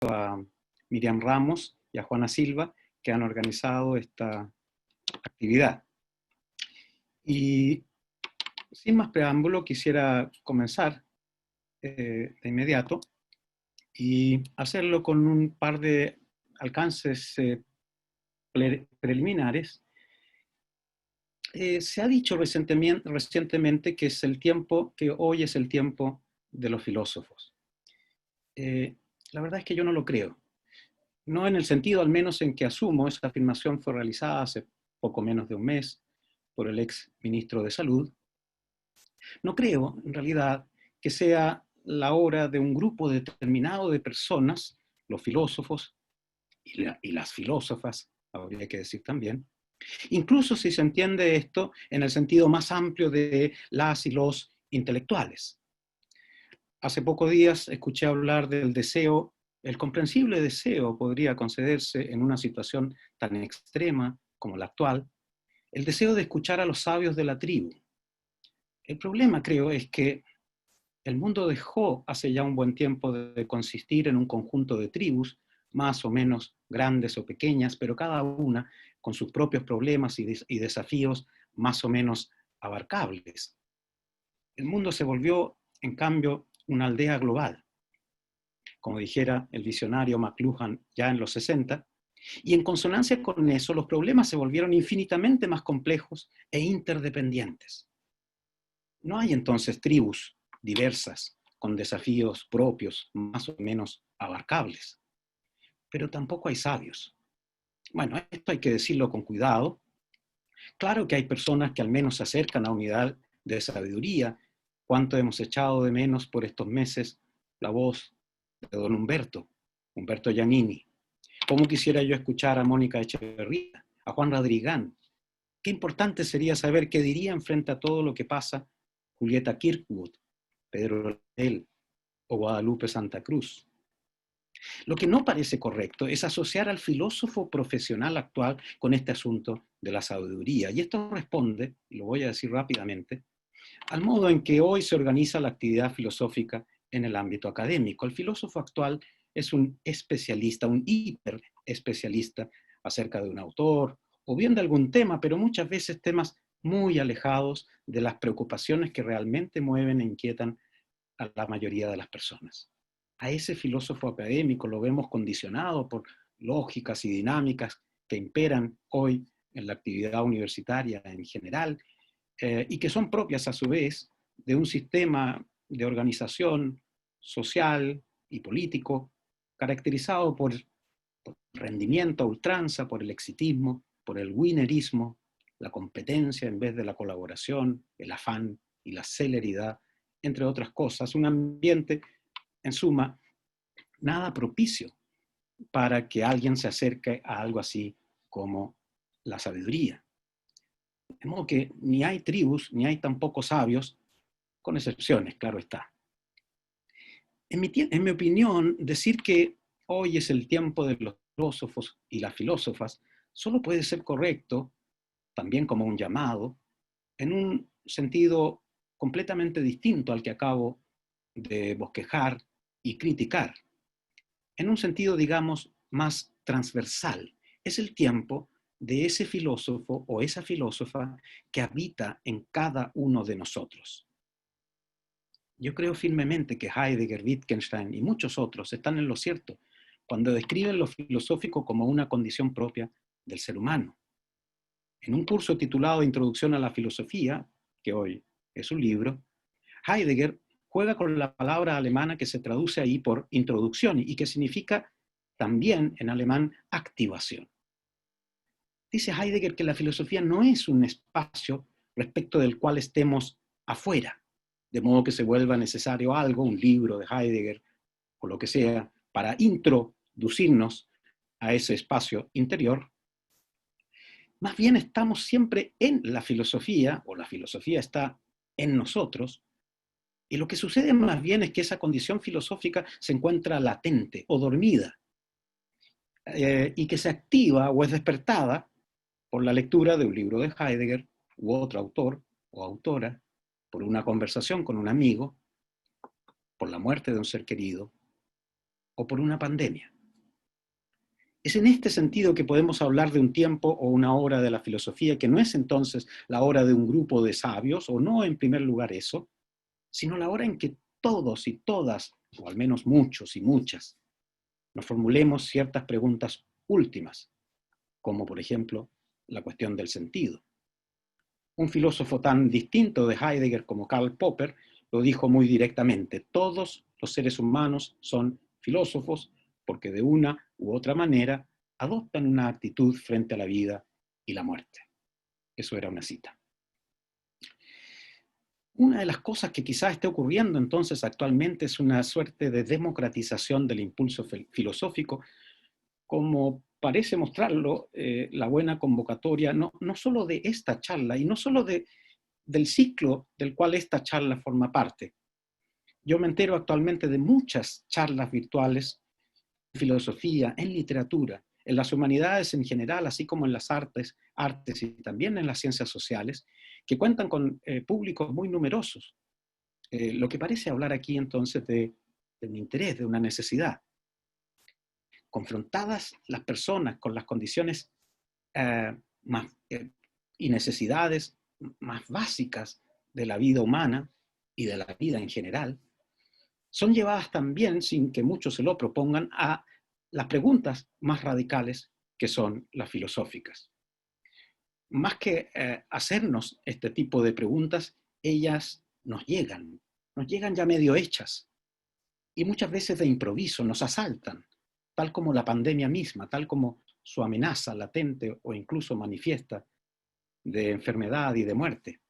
a Miriam Ramos y a Juana Silva, que han organizado esta actividad. Y sin más preámbulo, quisiera comenzar de inmediato y hacerlo con un par de alcances preliminares. Se ha dicho recientemente que hoy es el tiempo de los filósofos. La verdad es que yo no lo creo. No en el sentido, al menos, en que asumo, esa afirmación fue realizada hace poco menos de un mes por el ex ministro de Salud. No creo, en realidad, que sea la hora de un grupo determinado de personas, los filósofos y las filósofas, habría que decir también, incluso si se entiende esto en el sentido más amplio de las y los intelectuales. Hace pocos días escuché hablar del deseo, el comprensible deseo podría concederse en una situación tan extrema como la actual, el deseo de escuchar a los sabios de la tribu. El problema, creo, es que el mundo dejó hace ya un buen tiempo de consistir en un conjunto de tribus, más o menos grandes o pequeñas, pero cada una con sus propios problemas y desafíos más o menos abarcables. El mundo se volvió, en cambio, una aldea global, como dijera el visionario McLuhan ya en los 60, y en consonancia con eso los problemas se volvieron infinitamente más complejos e interdependientes. No hay entonces tribus diversas con desafíos propios más o menos abarcables, pero tampoco hay sabios. Bueno, esto hay que decirlo con cuidado. Claro que hay personas que al menos se acercan a unidad de sabiduría. Cuánto hemos echado de menos por estos meses la voz de don Humberto Giannini. ¿Cómo quisiera yo escuchar a Mónica Echeverría, a Juan Radrigán? Qué importante sería saber qué dirían frente a todo lo que pasa Julieta Kirkwood, Pedro Leal o Guadalupe Santa Cruz. Lo que no parece correcto es asociar al filósofo profesional actual con este asunto de la sabiduría. Y esto responde, y lo voy a decir rápidamente, al modo en que hoy se organiza la actividad filosófica en el ámbito académico. El filósofo actual es un especialista, un hiper especialista acerca de un autor o bien de algún tema, pero muchas veces temas muy alejados de las preocupaciones que realmente mueven e inquietan a la mayoría de las personas. A ese filósofo académico lo vemos condicionado por lógicas y dinámicas que imperan hoy en la actividad universitaria en general y que son propias a su vez de un sistema de organización social y político caracterizado por rendimiento a ultranza, por el exitismo, por el winnerismo, la competencia en vez de la colaboración, el afán y la celeridad, entre otras cosas. Un ambiente, en suma, nada propicio para que alguien se acerque a algo así como la sabiduría. De modo que ni hay tribus, ni hay tampoco sabios, con excepciones, claro está. En mi opinión, decir que hoy es el tiempo de los filósofos y las filósofas solo puede ser correcto, también como un llamado, en un sentido completamente distinto al que acabo de bosquejar y criticar. En un sentido, digamos, más transversal. Es el tiempo de ese filósofo o esa filósofa que habita en cada uno de nosotros. Yo creo firmemente que Heidegger, Wittgenstein y muchos otros están en lo cierto cuando describen lo filosófico como una condición propia del ser humano. En un curso titulado Introducción a la Filosofía, que hoy es un libro, Heidegger juega con la palabra alemana que se traduce ahí por introducción y que significa también en alemán activación. Dice Heidegger que la filosofía no es un espacio respecto del cual estemos afuera, de modo que se vuelva necesario algo, un libro de Heidegger o lo que sea, para introducirnos a ese espacio interior. Más bien estamos siempre en la filosofía, o la filosofía está en nosotros, y lo que sucede más bien es que esa condición filosófica se encuentra latente o dormida, y que se activa o es despertada por la lectura de un libro de Heidegger u otro autor o autora, por una conversación con un amigo, por la muerte de un ser querido, o por una pandemia. Es en este sentido que podemos hablar de un tiempo o una hora de la filosofía que no es entonces la hora de un grupo de sabios, o no en primer lugar eso, sino la hora en que todos y todas, o al menos muchos y muchas, nos formulemos ciertas preguntas últimas, como por ejemplo la cuestión del sentido. Un filósofo tan distinto de Heidegger como Karl Popper lo dijo muy directamente: todos los seres humanos son filósofos porque de una u otra manera adoptan una actitud frente a la vida y la muerte. Eso era una cita. Una de las cosas que quizás esté ocurriendo entonces actualmente es una suerte de democratización del impulso filosófico, como parece mostrarlo la buena convocatoria, no solo de esta charla y no solo del ciclo del cual esta charla forma parte. Yo me entero actualmente de muchas charlas virtuales en filosofía, en literatura, en las humanidades en general, así como en las artes y también en las ciencias sociales, que cuentan con públicos muy numerosos. Lo que parece hablar aquí entonces de un interés, de una necesidad. Confrontadas las personas con las condiciones y necesidades más básicas de la vida humana y de la vida en general, son llevadas también, sin que muchos se lo propongan, a las preguntas más radicales, que son las filosóficas. Más que hacernos este tipo de preguntas, ellas nos llegan ya medio hechas, y muchas veces de improviso nos asaltan, tal como la pandemia misma, tal como su amenaza latente o incluso manifiesta de enfermedad y de muerte.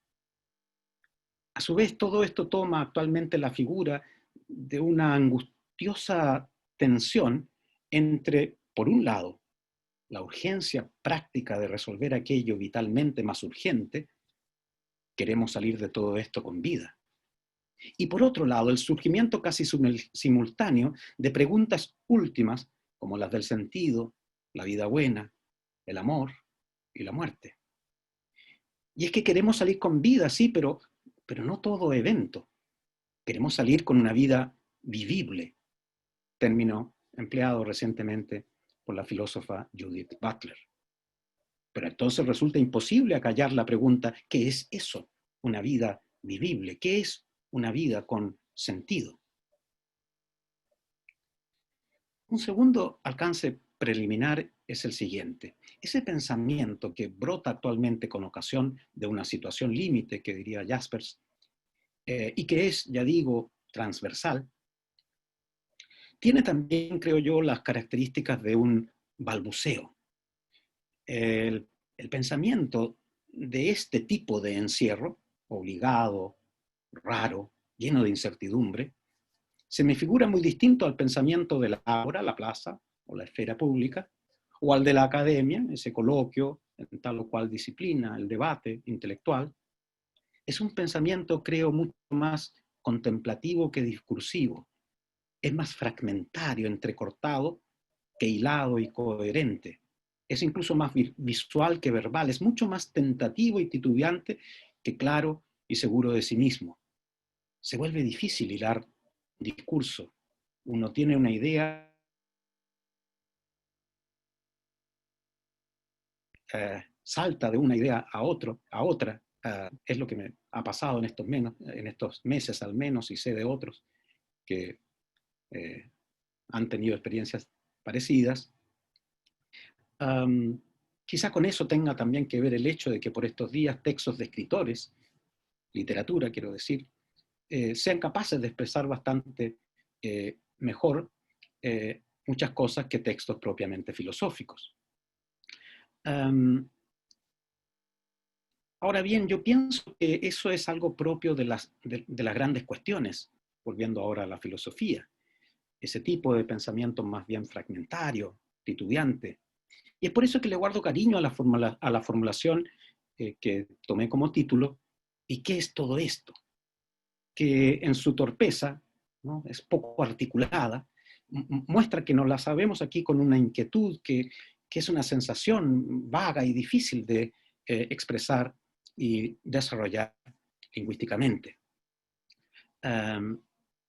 A su vez, todo esto toma actualmente la figura de una angustiosa tensión entre, por un lado, la urgencia práctica de resolver aquello vitalmente más urgente, queremos salir de todo esto con vida, y por otro lado, el surgimiento casi simultáneo de preguntas últimas como las del sentido, la vida buena, el amor y la muerte. Y es que queremos salir con vida, sí, pero no todo evento. Queremos salir con una vida vivible, término empleado recientemente por la filósofa Judith Butler. Pero entonces resulta imposible acallar la pregunta: ¿qué es eso? Una vida vivible. ¿Qué es una vida con sentido? Un segundo alcance preliminar es el siguiente. Ese pensamiento que brota actualmente con ocasión de una situación límite, que diría Jaspers, y que es, ya digo, transversal, tiene también, creo yo, las características de un balbuceo. El pensamiento de este tipo de encierro, obligado, raro, lleno de incertidumbre, se me figura muy distinto al pensamiento de la ágora, la plaza o la esfera pública, o al de la academia, ese coloquio en tal o cual disciplina, el debate intelectual. Es un pensamiento, creo, mucho más contemplativo que discursivo. Es más fragmentario, entrecortado, que hilado y coherente. Es incluso más visual que verbal. Es mucho más tentativo y titubeante que claro y seguro de sí mismo. Se vuelve difícil hilar discurso. Uno tiene una idea, salta de una idea a otra. Es lo que me ha pasado en estos meses al menos, y sé de otros que han tenido experiencias parecidas. Quizá con eso tenga también que ver el hecho de que por estos días textos de escritores, literatura quiero decir, sean capaces de expresar bastante mejor muchas cosas que textos propiamente filosóficos. Ahora bien, yo pienso que eso es algo propio de las grandes cuestiones, volviendo ahora a la filosofía, ese tipo de pensamiento más bien fragmentario, titubeante. Y es por eso que le guardo cariño a la formulación que tomé como título: ¿y qué es todo esto? Que en su torpeza, ¿no?, es poco articulada, muestra que nos la sabemos aquí con una inquietud que es una sensación vaga y difícil de expresar y desarrollar lingüísticamente.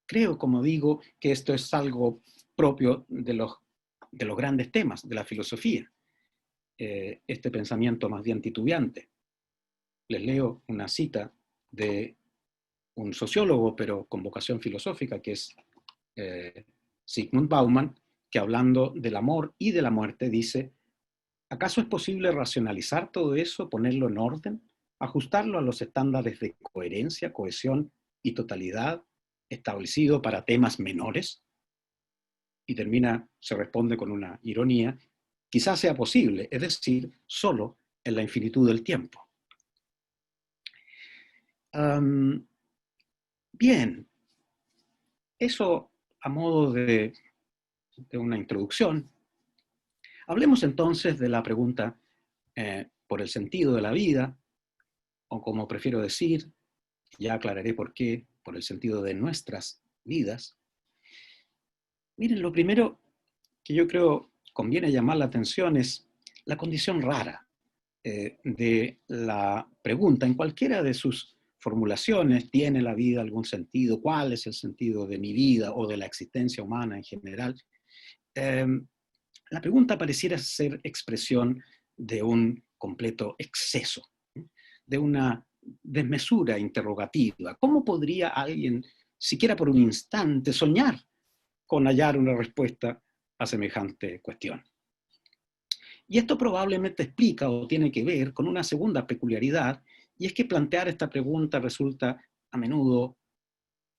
Creo, como digo, que esto es algo propio de los grandes temas de la filosofía, este pensamiento más bien titubeante. Les leo una cita de un sociólogo, pero con vocación filosófica, que es Zygmunt Bauman, que hablando del amor y de la muerte dice: ¿acaso es posible racionalizar todo eso, ponerlo en orden, ajustarlo a los estándares de coherencia, cohesión y totalidad establecido para temas menores? Y termina, se responde con una ironía: quizás sea posible, es decir, solo en la infinitud del tiempo. Bien, eso a modo de una introducción. Hablemos entonces de la pregunta por el sentido de la vida, o como prefiero decir, ya aclararé por qué, por el sentido de nuestras vidas. Miren, lo primero que yo creo conviene llamar la atención es la condición rara de la pregunta. En cualquiera de sus formulaciones, ¿tiene la vida algún sentido? ¿Cuál es el sentido de mi vida o de la existencia humana en general? La pregunta pareciera ser expresión de un completo exceso, de una desmesura interrogativa. ¿Cómo podría alguien, siquiera por un instante, soñar con hallar una respuesta a semejante cuestión? Y esto probablemente explica o tiene que ver con una segunda peculiaridad, y es que plantear esta pregunta resulta a menudo,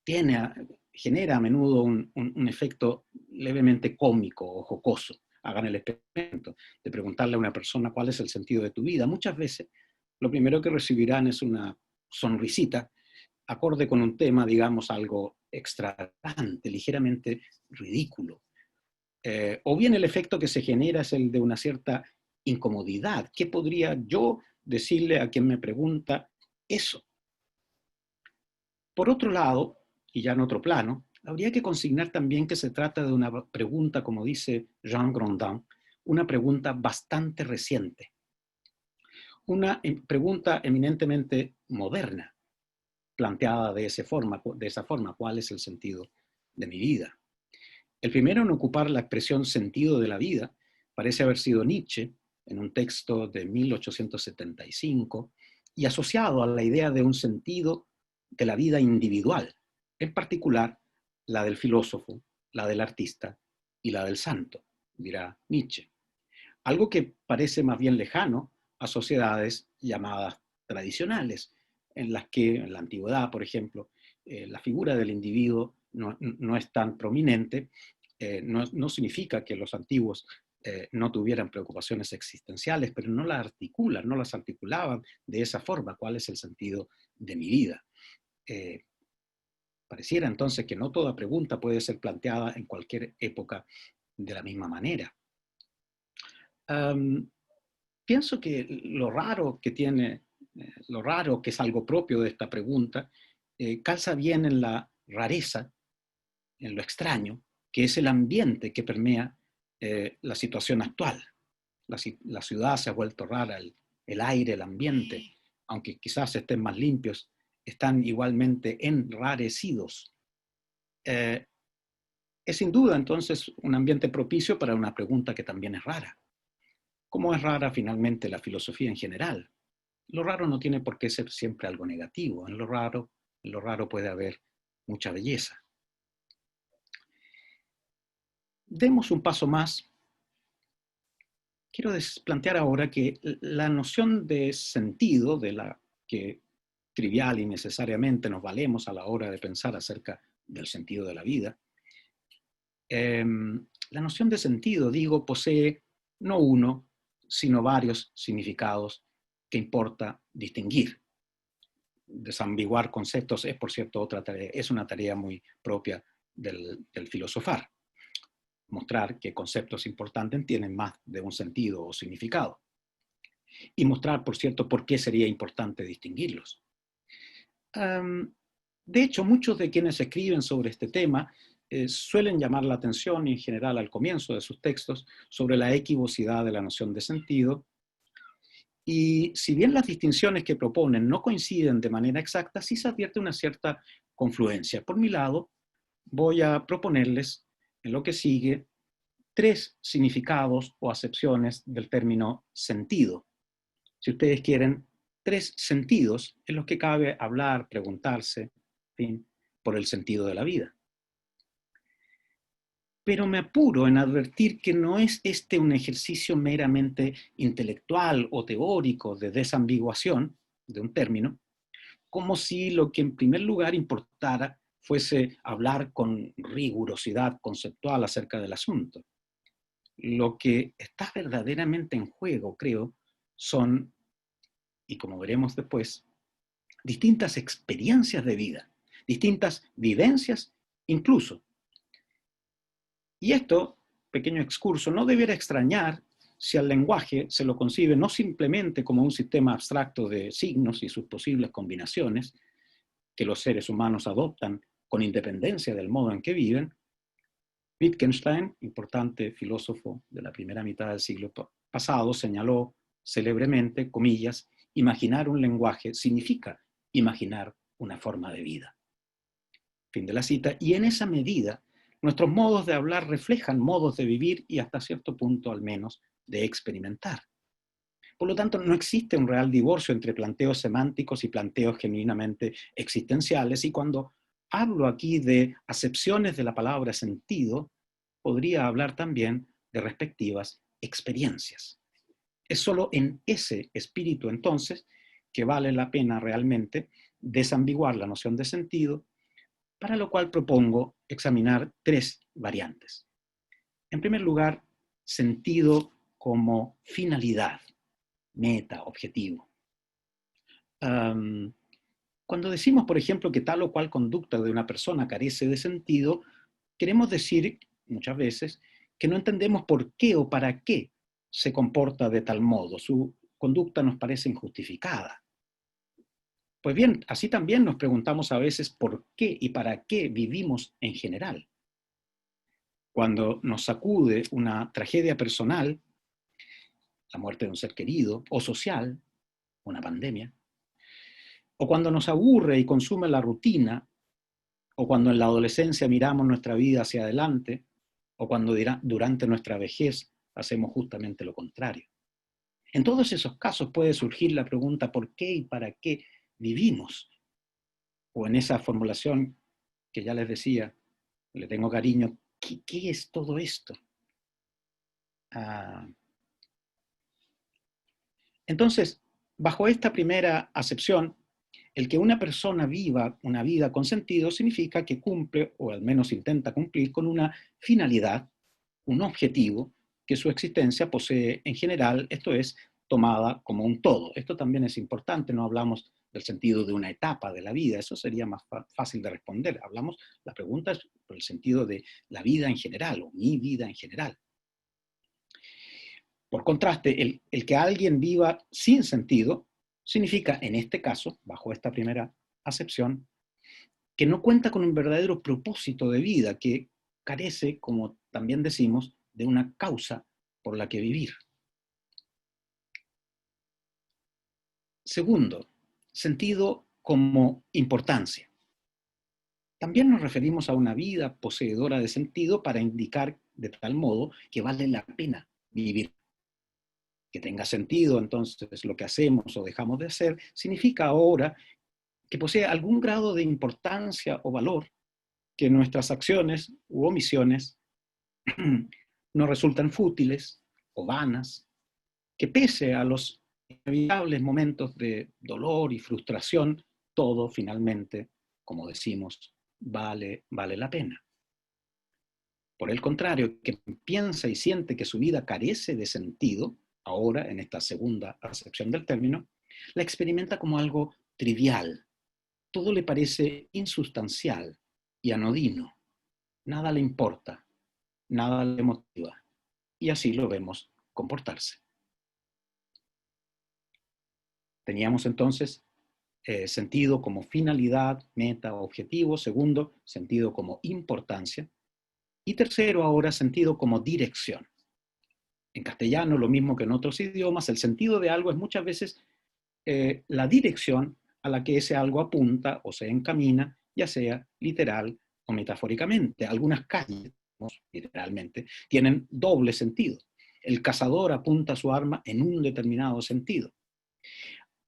genera a menudo un efecto levemente cómico o jocoso. Hagan el experimento de preguntarle a una persona cuál es el sentido de tu vida. Muchas veces lo primero que recibirán es una sonrisita acorde con un tema, digamos, algo extravagante, ligeramente ridículo. O bien el efecto que se genera es el de una cierta incomodidad. ¿Qué podría yo decirle a quien me pregunta eso? Por otro lado, y ya en otro plano, habría que consignar también que se trata de una pregunta, como dice Jean Grondin, una pregunta bastante reciente, una pregunta eminentemente moderna, planteada de esa forma, ¿cuál es el sentido de mi vida? El primero en ocupar la expresión sentido de la vida parece haber sido Nietzsche, en un texto de 1875, y asociado a la idea de un sentido de la vida individual, en particular la del filósofo, la del artista y la del santo, dirá Nietzsche. Algo que parece más bien lejano a sociedades llamadas tradicionales, en las que en la antigüedad, por ejemplo, la figura del individuo no es tan prominente. No significa que los antiguos no tuvieran preocupaciones existenciales, pero no las articulaban de esa forma. ¿Cuál es el sentido de mi vida? Pareciera entonces que no toda pregunta puede ser planteada en cualquier época de la misma manera. Pienso que lo raro que es algo propio de esta pregunta, calza bien en la rareza, en lo extraño, que es el ambiente que permea la situación actual. La ciudad se ha vuelto rara, el aire, el ambiente, aunque quizás estén más limpios, están igualmente enrarecidos. Es sin duda entonces un ambiente propicio para una pregunta que también es rara. ¿Cómo es rara finalmente la filosofía en general? Lo raro no tiene por qué ser siempre algo negativo. En lo raro puede haber mucha belleza. Demos un paso más. Quiero plantear ahora que la noción de sentido, de la que trivial y necesariamente nos valemos a la hora de pensar acerca del sentido de la vida, la noción de sentido, digo, posee no uno, sino varios significados que importa distinguir. Desambiguar conceptos es, por cierto, otra tarea, es una tarea muy propia del filosofar. Mostrar que conceptos importantes tienen más de un sentido o significado. Y mostrar, por cierto, por qué sería importante distinguirlos. De hecho, muchos de quienes escriben sobre este tema suelen llamar la atención, en general al comienzo de sus textos, sobre la equivocidad de la noción de sentido. Y si bien las distinciones que proponen no coinciden de manera exacta, sí se advierte una cierta confluencia. Por mi lado, voy a proponerles en lo que sigue tres significados o acepciones del término sentido. Si ustedes quieren, tres sentidos en los que cabe hablar, preguntarse, en fin, por el sentido de la vida. Pero me apuro en advertir que no es este un ejercicio meramente intelectual o teórico de desambiguación de un término, como si lo que en primer lugar importara fuese hablar con rigurosidad conceptual acerca del asunto. Lo que está verdaderamente en juego, creo, son, y como veremos después, distintas experiencias de vida, distintas vivencias incluso. Y esto, pequeño excurso, no debiera extrañar si al lenguaje se lo concibe no simplemente como un sistema abstracto de signos y sus posibles combinaciones que los seres humanos adoptan con independencia del modo en que viven. Wittgenstein, importante filósofo de la primera mitad del siglo pasado, señaló célebremente, comillas, imaginar un lenguaje significa imaginar una forma de vida. Fin de la cita. Y en esa medida, nuestros modos de hablar reflejan modos de vivir y hasta cierto punto al menos de experimentar. Por lo tanto, no existe un real divorcio entre planteos semánticos y planteos genuinamente existenciales, y cuando hablo aquí de acepciones de la palabra sentido, podría hablar también de respectivas experiencias. Es solo en ese espíritu, entonces, que vale la pena realmente desambiguar la noción de sentido, para lo cual propongo examinar tres variantes. En primer lugar, sentido como finalidad, meta, objetivo. Cuando decimos, por ejemplo, que tal o cual conducta de una persona carece de sentido, queremos decir, muchas veces, que no entendemos por qué o para qué se comporta de tal modo. Su conducta nos parece injustificada. Pues bien, así también nos preguntamos a veces por qué y para qué vivimos en general. Cuando nos sacude una tragedia personal, la muerte de un ser querido, o social, una pandemia, o cuando nos aburre y consume la rutina, o cuando en la adolescencia miramos nuestra vida hacia adelante, o cuando durante nuestra vejez hacemos justamente lo contrario. En todos esos casos puede surgir la pregunta ¿por qué y para qué vivimos? O en esa formulación que ya les decía, le tengo cariño, ¿qué es todo esto? Entonces, bajo esta primera acepción, el que una persona viva una vida con sentido significa que cumple, o al menos intenta cumplir, con una finalidad, un objetivo que su existencia posee en general, esto es, tomada como un todo. Esto también es importante, no hablamos del sentido de una etapa de la vida, eso sería más fácil de responder. La pregunta es por el sentido de la vida en general, o mi vida en general. Por contraste, el que alguien viva sin sentido significa, en este caso, bajo esta primera acepción, que no cuenta con un verdadero propósito de vida, que carece, como también decimos, de una causa por la que vivir. Segundo, sentido como importancia. También nos referimos a una vida poseedora de sentido para indicar de tal modo que vale la pena vivir. Que tenga sentido, entonces, lo que hacemos o dejamos de hacer, significa ahora que posee algún grado de importancia o valor, que nuestras acciones u omisiones no resultan fútiles o vanas, que pese a los inevitables momentos de dolor y frustración, todo finalmente, como decimos, vale la pena. Por el contrario, que piensa y siente que su vida carece de sentido, ahora en esta segunda acepción del término, la experimenta como algo trivial. Todo le parece insustancial y anodino. Nada le importa, nada le motiva. Y así lo vemos comportarse. Teníamos entonces sentido como finalidad, meta, objetivo. Segundo, sentido como importancia. Y tercero, ahora, sentido como dirección. En castellano, lo mismo que en otros idiomas, el sentido de algo es muchas veces la dirección a la que ese algo apunta o se encamina, ya sea literal o metafóricamente. Algunas calles literalmente, tienen doble sentido. El cazador apunta su arma en un determinado sentido.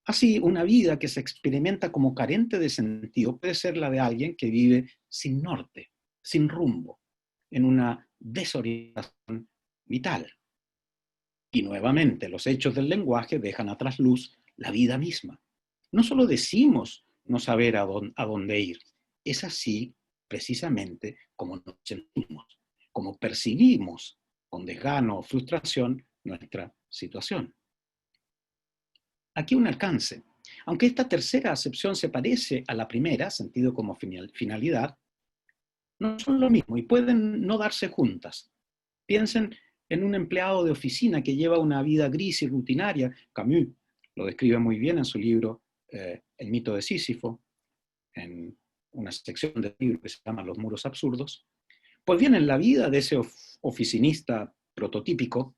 Así, una vida que se experimenta como carente de sentido puede ser la de alguien que vive sin norte, sin rumbo, en una desorientación vital. Y nuevamente, los hechos del lenguaje dejan a trasluz la vida misma. No solo decimos no saber a dónde ir, es así precisamente como nos sentimos, como percibimos con desgano o frustración nuestra situación. Aquí un alcance. Aunque esta tercera acepción se parece a la primera, sentido como finalidad, no son lo mismo y pueden no darse juntas. Piensen en un empleado de oficina que lleva una vida gris y rutinaria. Camus lo describe muy bien en su libro El mito de Sísifo, en una sección del libro que se llama Los muros absurdos. Pues bien, en la vida de ese oficinista prototípico,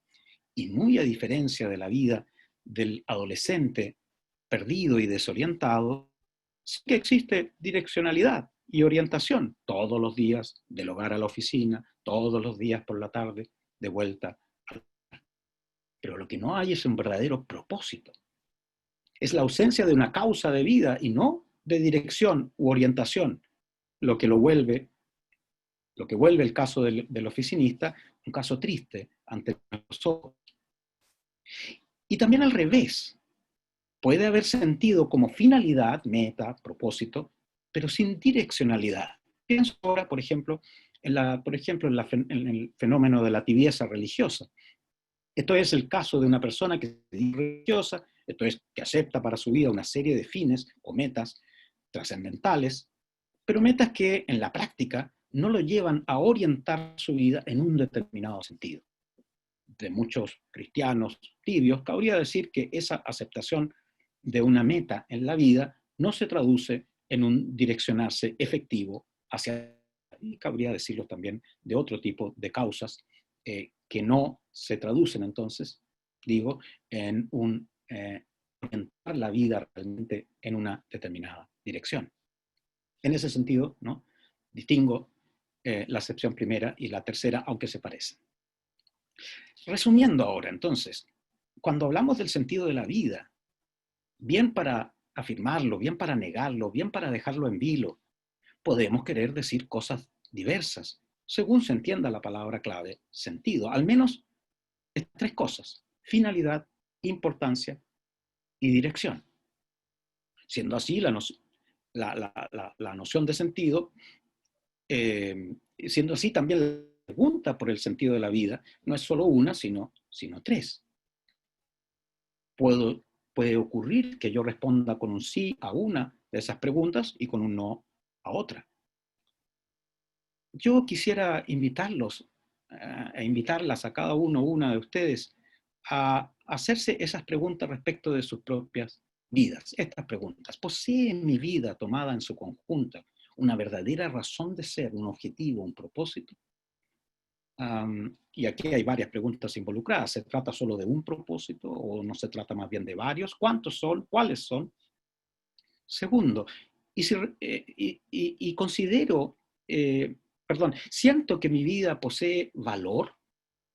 y muy a diferencia de la vida del adolescente perdido y desorientado, sí que existe direccionalidad y orientación todos los días, del hogar a la oficina, todos los días por la tarde, de vuelta. Pero lo que no hay es un verdadero propósito. Es la ausencia de una causa de vida y no de dirección u orientación lo que vuelve el caso del oficinista un caso triste ante los ojos. Y también al revés. Puede haber sentido como finalidad, meta, propósito, pero sin direccionalidad. Pienso ahora, por ejemplo, en el fenómeno de la tibieza religiosa. Esto es el caso de una persona que es religiosa, esto es, que acepta para su vida una serie de fines o metas trascendentales, pero metas que en la práctica no lo llevan a orientar su vida en un determinado sentido. De muchos cristianos tibios, cabría decir que esa aceptación de una meta en la vida no se traduce en un direccionarse efectivo hacia, y cabría decirlo también, de otro tipo de causas que no se traducen entonces, digo, en orientar la vida realmente en una determinada dirección. En ese sentido, ¿no? Distingo la acepción primera y la tercera, aunque se parecen. Resumiendo ahora, entonces, cuando hablamos del sentido de la vida, bien para afirmarlo, bien para negarlo, bien para dejarlo en vilo, podemos querer decir cosas diversas, según se entienda la palabra clave sentido. Al menos tres cosas: finalidad, importancia y dirección. Siendo así, la noción de sentido, siendo así también la pregunta por el sentido de la vida, no es solo una, sino tres. Puede ocurrir que yo responda con un sí a una de esas preguntas y con un no a otra. Yo quisiera invitarlos, invitarlas a cada una de ustedes a hacerse esas preguntas respecto de sus propias vidas. Estas preguntas: ¿posee mi vida tomada en su conjunto una verdadera razón de ser, un objetivo, un propósito? Y aquí hay varias preguntas involucradas. ¿Se trata solo de un propósito o no se trata más bien de varios? ¿Cuántos son? ¿Cuáles son? Segundo, y considero, siento que mi vida posee valor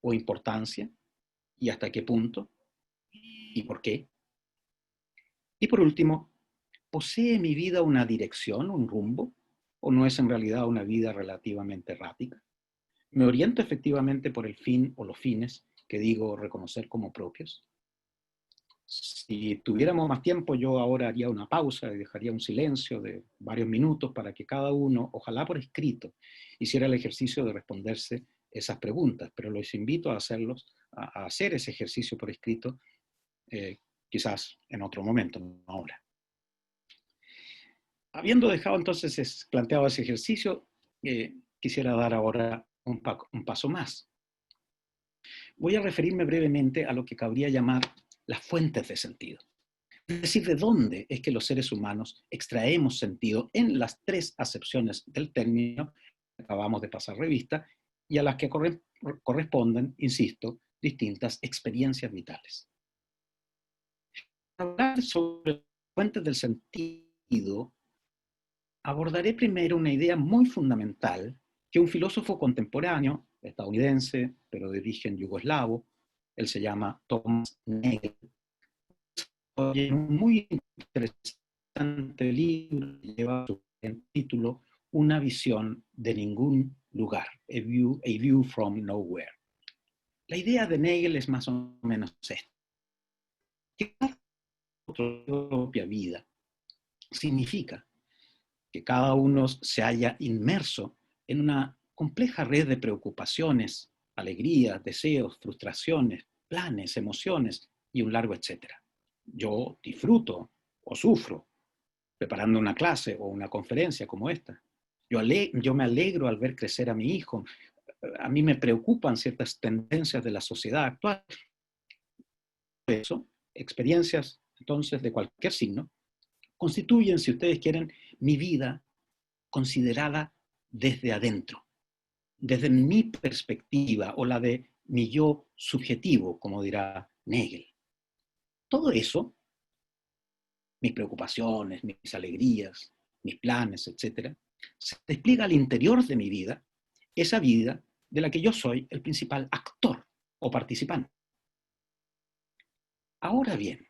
o importancia, y hasta qué punto y por qué. Y por último, ¿posee mi vida una dirección, un rumbo, o no es en realidad una vida relativamente errática? ¿Me oriento efectivamente por el fin o los fines que digo reconocer como propios? Si tuviéramos más tiempo, yo ahora haría una pausa y dejaría un silencio de varios minutos para que cada uno, ojalá por escrito, hiciera el ejercicio de responderse esas preguntas, pero los invito a a hacer ese ejercicio por escrito, quizás en otro momento, no ahora. Habiendo dejado entonces planteado ese ejercicio, quisiera dar ahora un paso más. Voy a referirme brevemente a lo que cabría llamar las fuentes de sentido. Es decir, de dónde es que los seres humanos extraemos sentido en las tres acepciones del término que acabamos de pasar revista y a las que corresponden, insisto, distintas experiencias vitales. Para hablar sobre las fuentes del sentido, abordaré primero una idea muy fundamental que un filósofo contemporáneo estadounidense, pero de origen yugoslavo. Él se llama Thomas Nagel. En un muy interesante libro que lleva su título Una visión de ningún lugar, a view from nowhere. La idea de Nagel es más o menos esta, que nuestra propia vida significa que cada uno se halla inmerso en una compleja red de preocupaciones, alegrías, deseos, frustraciones, planes, emociones y un largo etcétera. Yo disfruto o sufro preparando una clase o una conferencia como esta. Yo me alegro al ver crecer a mi hijo. A mí me preocupan ciertas tendencias de la sociedad actual. Eso, experiencias entonces de cualquier signo, constituyen, si ustedes quieren, mi vida considerada desde adentro, desde mi perspectiva o la de mi yo subjetivo, como dirá Nagel. Todo eso, mis preocupaciones, mis alegrías, mis planes, etc., se despliega al interior de mi vida, esa vida de la que yo soy el principal actor o participante. Ahora bien,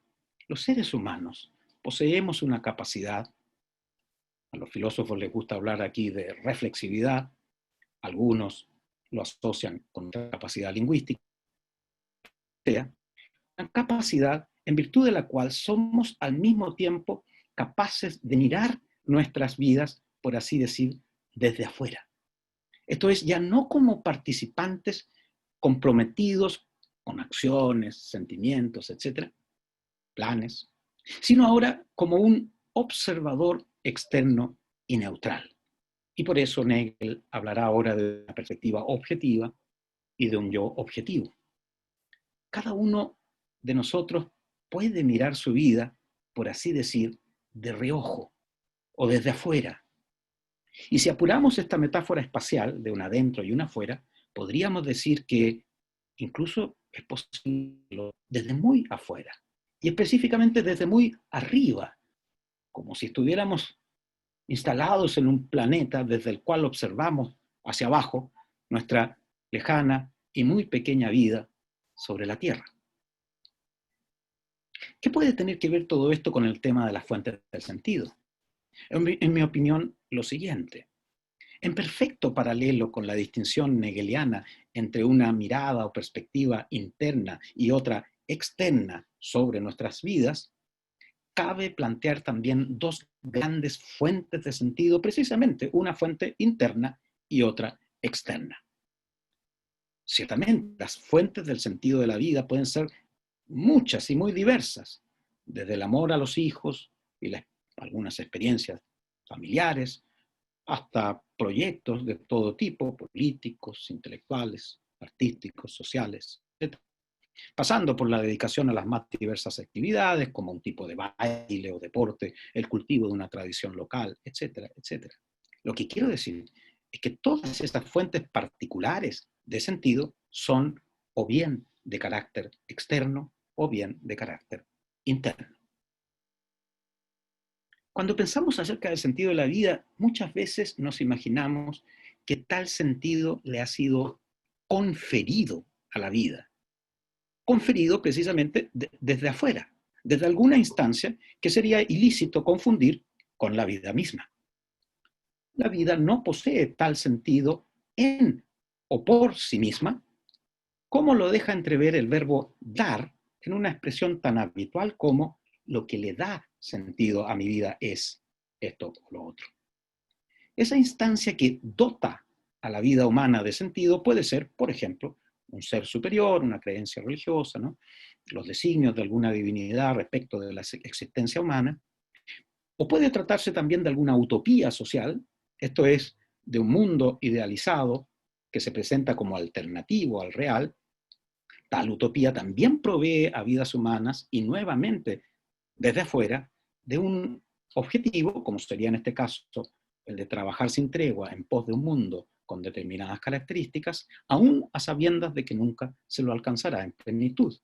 los seres humanos poseemos una capacidad, a los filósofos les gusta hablar aquí de reflexividad, algunos lo asocian con capacidad lingüística, una capacidad en virtud de la cual somos al mismo tiempo capaces de mirar nuestras vidas, por así decir, desde afuera. Esto es, ya no como participantes comprometidos con acciones, sentimientos, etcétera, planes, sino ahora como un observador externo y neutral. Y por eso Nagel hablará ahora de una perspectiva objetiva y de un yo objetivo. Cada uno de nosotros puede mirar su vida, por así decir, de reojo o desde afuera. Y si apuramos esta metáfora espacial de un adentro y un afuera, podríamos decir que incluso es posible desde muy afuera y específicamente desde muy arriba, como si estuviéramos instalados en un planeta desde el cual observamos hacia abajo nuestra lejana y muy pequeña vida sobre la Tierra. ¿Qué puede tener que ver todo esto con el tema de las fuentes del sentido? En mi opinión, lo siguiente. En perfecto paralelo con la distinción hegeliana entre una mirada o perspectiva interna y otra externa sobre nuestras vidas, cabe plantear también dos grandes fuentes de sentido, precisamente una fuente interna y otra externa. Ciertamente, las fuentes del sentido de la vida pueden ser muchas y muy diversas, desde el amor a los hijos y algunas experiencias familiares, hasta proyectos de todo tipo, políticos, intelectuales, artísticos, sociales, etc. Pasando por la dedicación a las más diversas actividades, como un tipo de baile o deporte, el cultivo de una tradición local, etcétera, etcétera. Lo que quiero decir es que todas estas fuentes particulares de sentido son o bien de carácter externo o bien de carácter interno. Cuando pensamos acerca del sentido de la vida, muchas veces nos imaginamos que tal sentido le ha sido conferido a la vida. Conferido precisamente desde afuera, desde alguna instancia que sería ilícito confundir con la vida misma. La vida no posee tal sentido en o por sí misma, como lo deja entrever el verbo dar en una expresión tan habitual como lo que le da sentido a mi vida es esto o lo otro. Esa instancia que dota a la vida humana de sentido puede ser, por ejemplo, un ser superior, una creencia religiosa, ¿no? Los designios de alguna divinidad respecto de la existencia humana, o puede tratarse también de alguna utopía social, esto es, de un mundo idealizado que se presenta como alternativo al real. Tal utopía también provee a vidas humanas y nuevamente desde afuera de un objetivo, como sería en este caso el de trabajar sin tregua en pos de un mundo con determinadas características, aún a sabiendas de que nunca se lo alcanzará en plenitud.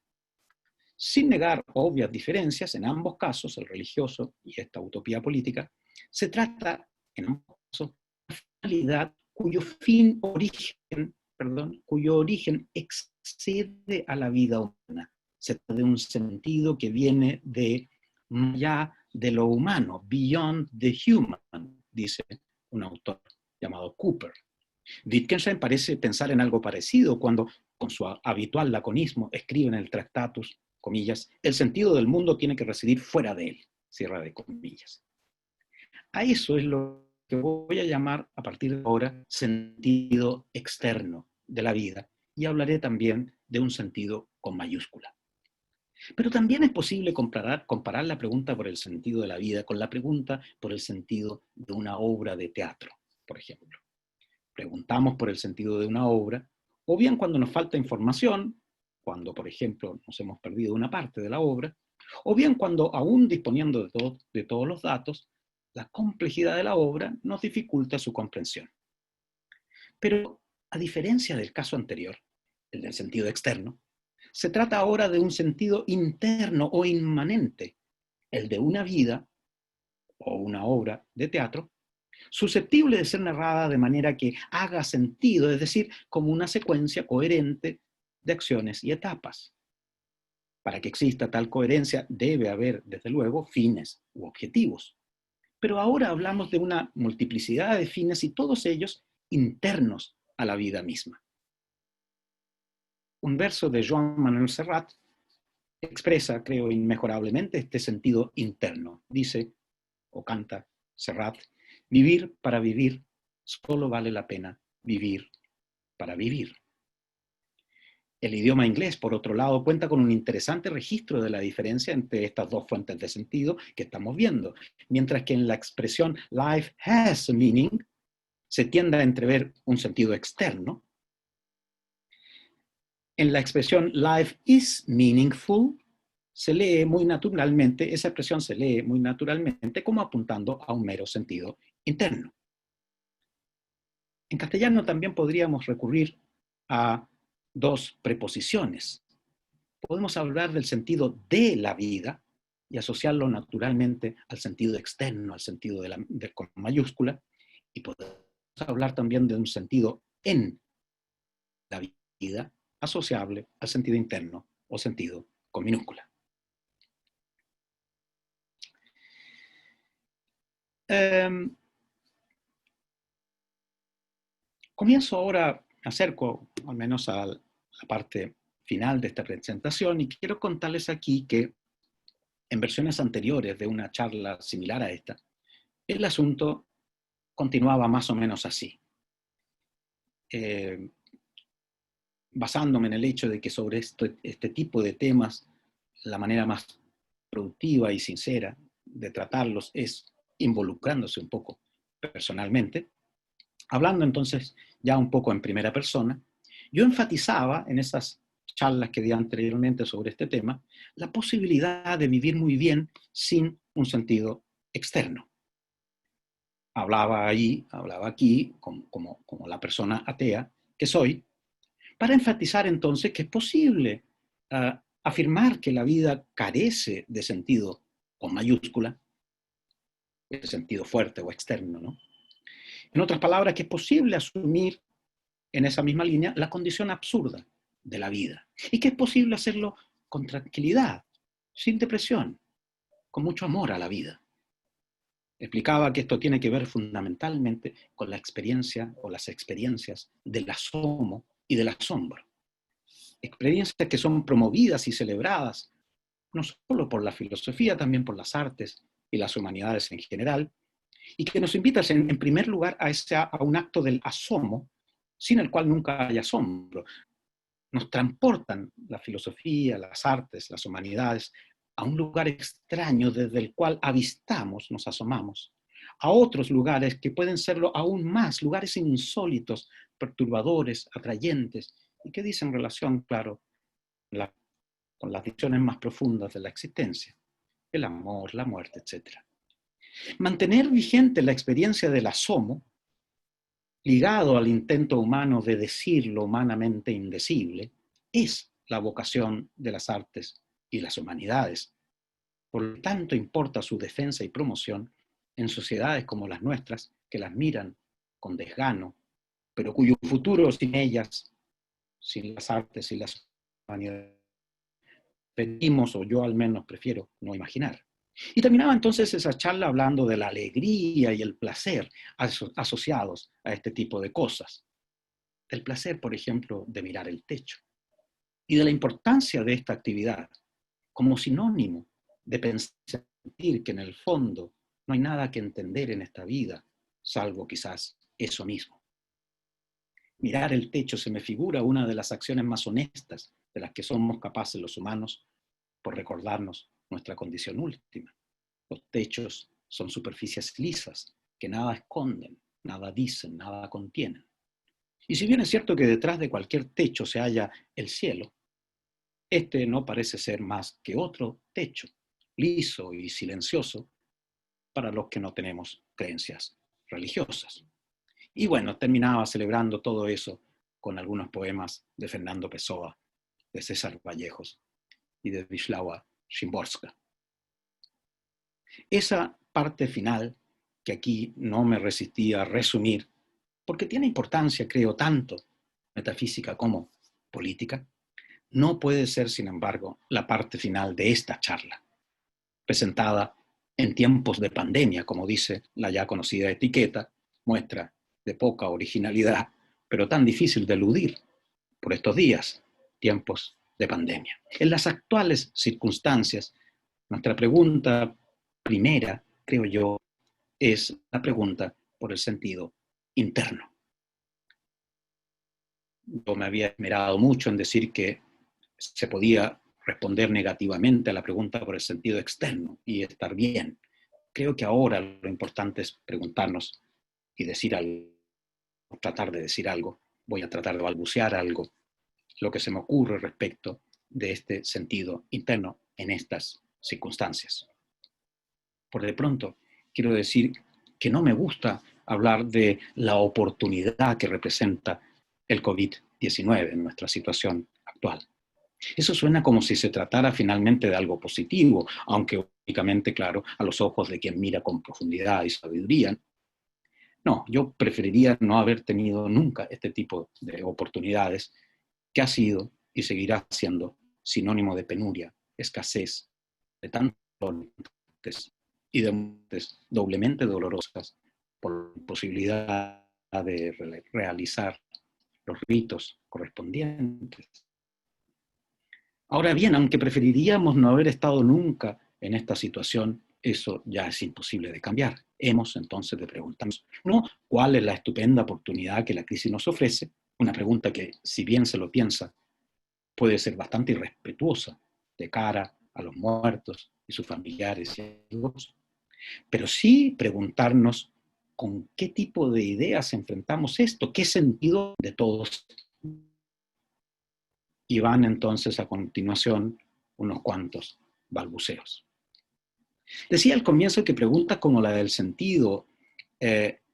Sin negar obvias diferencias, en ambos casos, el religioso y esta utopía política, se trata, en ambos casos, de una realidad cuyo fin origen perdón, cuyo origen excede a la vida humana. Se trata de un sentido que viene de más allá de lo humano, beyond the human, dice un autor llamado Cooper. Wittgenstein parece pensar en algo parecido cuando, con su habitual laconismo, escribe en el Tractatus, comillas, el sentido del mundo tiene que residir fuera de él, cierra de comillas. A eso es lo que voy a llamar a partir de ahora sentido externo de la vida, y hablaré también de un sentido con mayúscula. Pero también es posible comparar la pregunta por el sentido de la vida con la pregunta por el sentido de una obra de teatro, por ejemplo. Preguntamos por el sentido de una obra, o bien cuando nos falta información, cuando, por ejemplo, nos hemos perdido una parte de la obra, o bien cuando, aún disponiendo de todos los datos, la complejidad de la obra nos dificulta su comprensión. Pero, a diferencia del caso anterior, el del sentido externo, se trata ahora de un sentido interno o inmanente, el de una vida o una obra de teatro, susceptible de ser narrada de manera que haga sentido, es decir, como una secuencia coherente de acciones y etapas. Para que exista tal coherencia debe haber, desde luego, fines u objetivos. Pero ahora hablamos de una multiplicidad de fines y todos ellos internos a la vida misma. Un verso de Joan Manuel Serrat expresa, creo, inmejorablemente este sentido interno. Dice, o canta Serrat, vivir para vivir, solo vale la pena vivir para vivir. El idioma inglés, por otro lado, cuenta con un interesante registro de la diferencia entre estas dos fuentes de sentido que estamos viendo, mientras que en la expresión life has a meaning se tiende a entrever un sentido externo. En la expresión life is meaningful se lee muy naturalmente, esa expresión se lee muy naturalmente como apuntando a un mero sentido interno. En castellano también podríamos recurrir a dos preposiciones. Podemos hablar del sentido de la vida y asociarlo naturalmente al sentido externo, al sentido con mayúscula, y podemos hablar también de un sentido en la vida asociable al sentido interno o sentido con minúscula. Comienzo ahora, me acerco al menos a la parte final de esta presentación y quiero contarles aquí que en versiones anteriores de una charla similar a esta, el asunto continuaba más o menos así. Basándome en el hecho de que sobre este tipo de temas la manera más productiva y sincera de tratarlos es involucrándose un poco personalmente, hablando entonces ya un poco en primera persona, yo enfatizaba en esas charlas que di anteriormente sobre este tema, la posibilidad de vivir muy bien sin un sentido externo. Hablaba aquí, como la persona atea que soy, para enfatizar entonces que es posible afirmar que la vida carece de sentido con mayúscula, de sentido fuerte o externo, ¿no? En otras palabras, que es posible asumir en esa misma línea la condición absurda de la vida y que es posible hacerlo con tranquilidad, sin depresión, con mucho amor a la vida. Explicaba que esto tiene que ver fundamentalmente con la experiencia o las experiencias del asomo y del asombro. Experiencias que son promovidas y celebradas no solo por la filosofía, también por las artes y las humanidades en general, y que nos invitan en primer lugar a un acto del asomo, sin el cual nunca hay asombro. Nos transportan la filosofía, las artes, las humanidades a un lugar extraño desde el cual avistamos, nos asomamos, a otros lugares que pueden serlo aún más, lugares insólitos, perturbadores, atrayentes, y que dicen relación, claro, con las dimensiones más profundas de la existencia, el amor, la muerte, etc. Mantener vigente la experiencia del asomo, ligado al intento humano de decir lo humanamente indecible, es la vocación de las artes y las humanidades. Por lo tanto, importa su defensa y promoción en sociedades como las nuestras, que las miran con desgano pero cuyo futuro sin ellas, sin las artes y las humanidades, pedimos, o yo al menos prefiero no imaginar. Y terminaba entonces esa charla hablando de la alegría y el placer asociados a este tipo de cosas. Del placer, por ejemplo, de mirar el techo. Y de la importancia de esta actividad como sinónimo de sentir que en el fondo no hay nada que entender en esta vida, salvo quizás eso mismo. Mirar el techo se me figura una de las acciones más honestas de las que somos capaces los humanos por recordarnos nuestra condición última. Los techos son superficies lisas que nada esconden, nada dicen, nada contienen. Y si bien es cierto que detrás de cualquier techo se halla el cielo, este no parece ser más que otro techo, liso y silencioso, para los que no tenemos creencias religiosas. Y bueno, terminaba celebrando todo eso con algunos poemas de Fernando Pessoa, de César Vallejos y de Wisława Szymborska. Esa parte final, que aquí no me resistí a resumir, porque tiene importancia, creo, tanto metafísica como política, no puede ser, sin embargo, la parte final de esta charla, presentada en tiempos de pandemia, como dice la ya conocida etiqueta, muestra de poca originalidad, pero tan difícil de eludir por estos días, tiempos de pandemia. En las actuales circunstancias, nuestra pregunta primera, creo yo, es la pregunta por el sentido interno. Yo me había esmerado mucho en decir que se podía responder negativamente a la pregunta por el sentido externo y estar bien. Creo que ahora lo importante es preguntarnos y decir algo, tratar de decir algo. Voy a tratar de balbucear algo, lo que se me ocurre respecto de este sentido interno en estas circunstancias. Por de pronto, quiero decir que no me gusta hablar de la oportunidad que representa el COVID-19 en nuestra situación actual. Eso suena como si se tratara finalmente de algo positivo, aunque únicamente, claro, a los ojos de quien mira con profundidad y sabiduría. No, yo preferiría no haber tenido nunca este tipo de oportunidades que ha sido y seguirá siendo sinónimo de penuria, escasez, de tantos y de muertes doblemente dolorosas por la imposibilidad de realizar los ritos correspondientes. Ahora bien, aunque preferiríamos no haber estado nunca en esta situación, eso ya es imposible de cambiar. Hemos entonces de preguntarnos, no cuál es la estupenda oportunidad que la crisis nos ofrece, una pregunta que, si bien se lo piensa, puede ser bastante irrespetuosa de cara a los muertos y sus familiares y amigos, pero sí preguntarnos con qué tipo de ideas enfrentamos esto, qué sentido de todos. Y van entonces a continuación unos cuantos balbuceos. Decía al comienzo que preguntas como la del sentido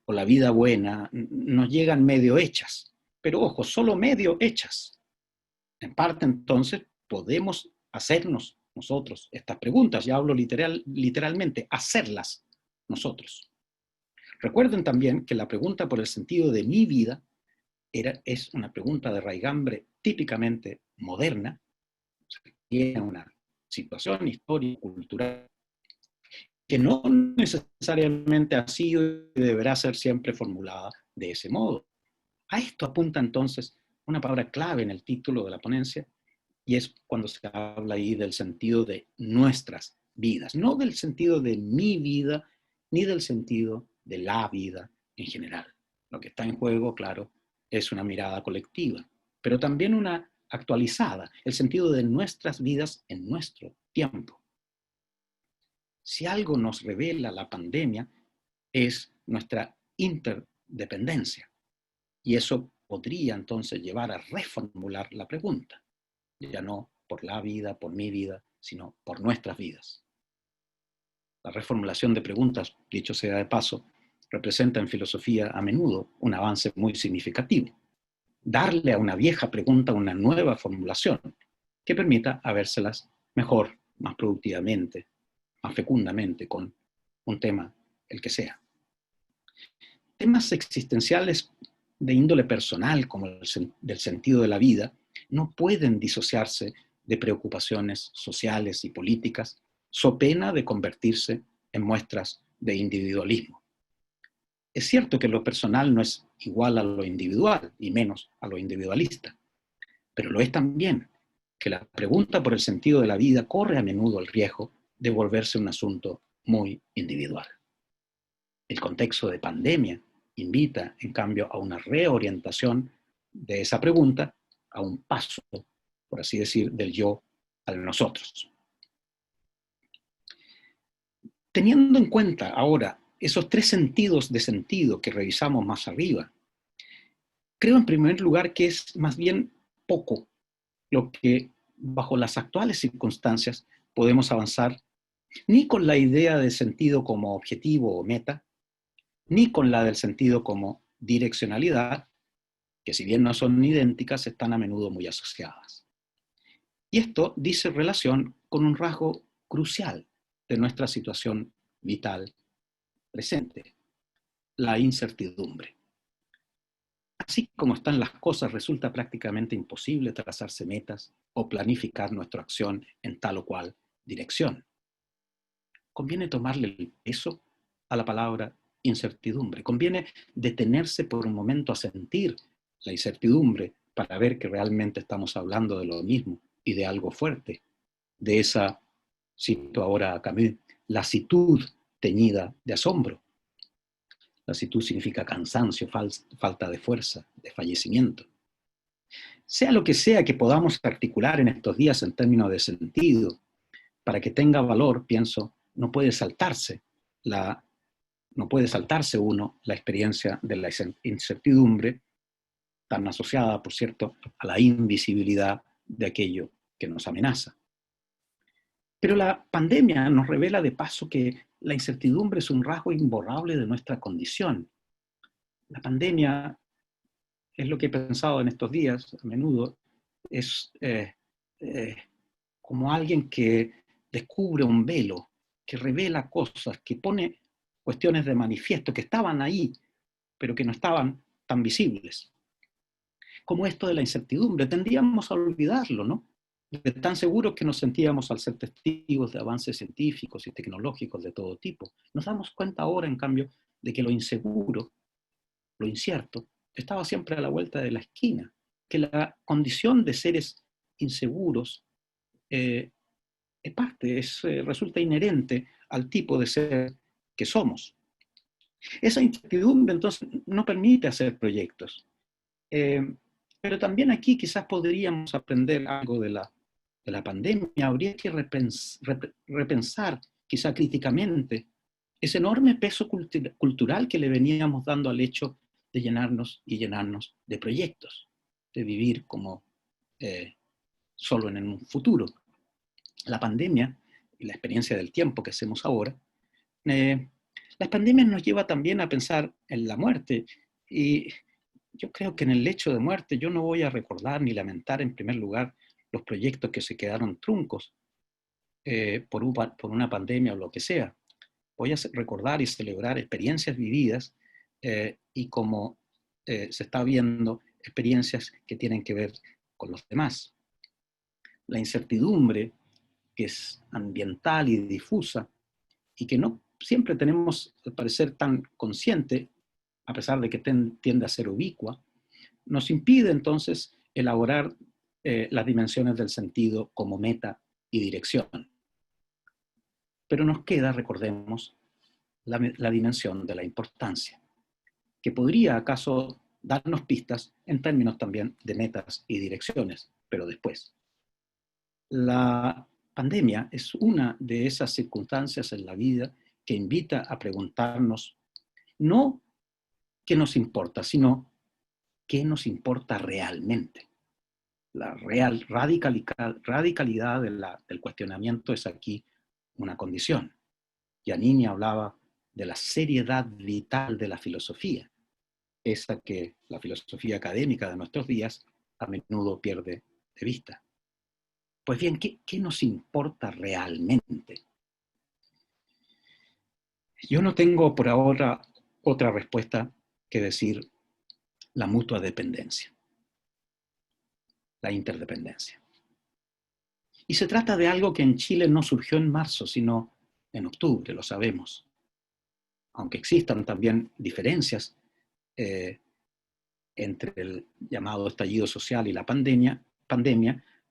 o la vida buena nos llegan medio hechas, pero ojo, solo medio hechas. En parte entonces podemos hacernos nosotros estas preguntas, ya hablo literalmente, hacerlas nosotros. Recuerden también que la pregunta por el sentido de mi vida es una pregunta de raigambre típicamente moderna, tiene una situación histórica, cultural, que no necesariamente ha sido y deberá ser siempre formulada de ese modo. A esto apunta entonces una palabra clave en el título de la ponencia, y es cuando se habla ahí del sentido de nuestras vidas, no del sentido de mi vida, ni del sentido de la vida en general. Lo que está en juego, claro, es una mirada colectiva, pero también una actualizada, el sentido de nuestras vidas en nuestro tiempo. Si algo nos revela la pandemia es nuestra interdependencia, y eso podría entonces llevar a reformular la pregunta, ya no por la vida, por mi vida, sino por nuestras vidas. La reformulación de preguntas, dicho sea de paso, representa en filosofía a menudo un avance muy significativo. Darle a una vieja pregunta una nueva formulación que permita habérselas mejor, más productivamente, más fecundamente con un tema, el que sea. Temas existenciales de índole personal, como del sentido de la vida, no pueden disociarse de preocupaciones sociales y políticas, so pena de convertirse en muestras de individualismo. Es cierto que lo personal no es igual a lo individual, y menos a lo individualista, pero lo es también que la pregunta por el sentido de la vida corre a menudo el riesgo de volverse un asunto muy individual. El contexto de pandemia invita, en cambio, a una reorientación de esa pregunta, a un paso, por así decir, del yo al nosotros. Teniendo en cuenta ahora esos tres sentidos de sentido que revisamos más arriba, creo en primer lugar que es más bien poco lo que bajo las actuales circunstancias podemos avanzar, ni con la idea de sentido como objetivo o meta, ni con la del sentido como direccionalidad, que si bien no son idénticas, están a menudo muy asociadas. Y esto dice relación con un rasgo crucial de nuestra situación vital presente, la incertidumbre. Así como están las cosas, resulta prácticamente imposible trazarse metas o planificar nuestra acción en tal o cual dirección. Conviene tomarle el peso a la palabra incertidumbre. Conviene detenerse por un momento a sentir la incertidumbre para ver que realmente estamos hablando de lo mismo y de algo fuerte, de esa, cito ahora a Camus, lasitud teñida de asombro. Lasitud significa cansancio, falta de fuerza, de fallecimiento. Sea lo que sea que podamos articular en estos días en términos de sentido, para que tenga valor, pienso, no puede saltarse uno la experiencia de la incertidumbre, tan asociada, por cierto, a la invisibilidad de aquello que nos amenaza. Pero la pandemia nos revela de paso que la incertidumbre es un rasgo imborrable de nuestra condición. La pandemia, es lo que he pensado en estos días, a menudo, es como alguien que descubre un velo, que revela cosas, que pone cuestiones de manifiesto que estaban ahí, pero que no estaban tan visibles. Como esto de la incertidumbre, tendríamos a olvidarlo, ¿no? De tan seguros que nos sentíamos al ser testigos de avances científicos y tecnológicos de todo tipo. Nos damos cuenta ahora, en cambio, de que lo inseguro, lo incierto, estaba siempre a la vuelta de la esquina, que la condición de seres inseguros resulta inherente al tipo de ser que somos. Esa incertidumbre entonces no permite hacer proyectos. Pero también aquí quizás podríamos aprender algo de la pandemia. Habría que repensar, quizá críticamente, ese enorme peso cultural que le veníamos dando al hecho de llenarnos y llenarnos de proyectos, de vivir como solo en un futuro. La pandemia y la experiencia del tiempo que hacemos ahora, las pandemias nos lleva también a pensar en la muerte. Y yo creo que en el lecho de muerte yo no voy a recordar ni lamentar en primer lugar los proyectos que se quedaron truncos por una pandemia o lo que sea. Voy a recordar y celebrar experiencias vividas y como se está viendo, experiencias que tienen que ver con los demás. La incertidumbre, que es ambiental y difusa, y que no siempre tenemos, al parecer, tan consciente, a pesar de que tiende a ser ubicua, nos impide entonces elaborar las dimensiones del sentido como meta y dirección. Pero nos queda, recordemos, la dimensión de la importancia, que podría acaso darnos pistas en términos también de metas y direcciones, pero después. La pandemia es una de esas circunstancias en la vida que invita a preguntarnos no qué nos importa, sino qué nos importa realmente. La real radicalidad del cuestionamiento es aquí una condición. Giannini hablaba de la seriedad vital de la filosofía, esa que la filosofía académica de nuestros días a menudo pierde de vista. Pues bien, ¿qué nos importa realmente? Yo no tengo por ahora otra respuesta que decir la mutua dependencia, la interdependencia. Y se trata de algo que en Chile no surgió en marzo, sino en octubre, lo sabemos. Aunque existan también diferencias entre el llamado estallido social y la pandemia,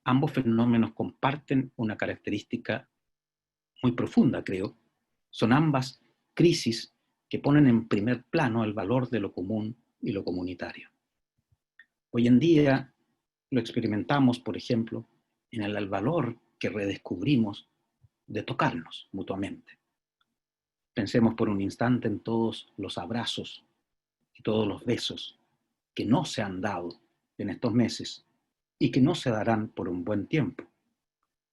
ambos fenómenos comparten una característica muy profunda, creo. Son ambas crisis que ponen en primer plano el valor de lo común y lo comunitario. Hoy en día lo experimentamos, por ejemplo, en el valor que redescubrimos de tocarnos mutuamente. Pensemos por un instante en todos los abrazos y todos los besos que no se han dado en estos meses y que no se darán por un buen tiempo.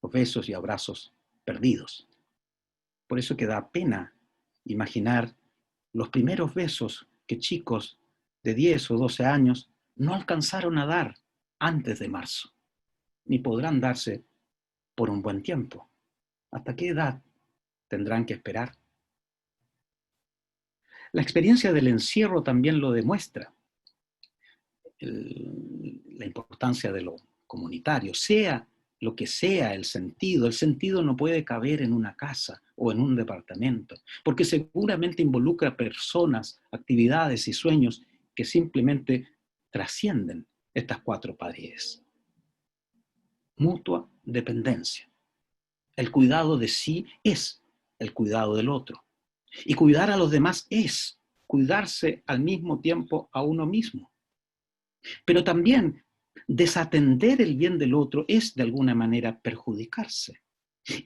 Los besos y abrazos perdidos. Por eso que da pena imaginar los primeros besos que chicos de 10 o 12 años no alcanzaron a dar antes de marzo, ni podrán darse por un buen tiempo. ¿Hasta qué edad tendrán que esperar? La experiencia del encierro también lo demuestra. La importancia de lo comunitario, sea lo que sea el sentido no puede caber en una casa o en un departamento, porque seguramente involucra personas, actividades y sueños que simplemente trascienden estas cuatro paredes. Mutua dependencia. El cuidado de sí es el cuidado del otro. Y cuidar a los demás es cuidarse al mismo tiempo a uno mismo. Pero también desatender el bien del otro es de alguna manera perjudicarse.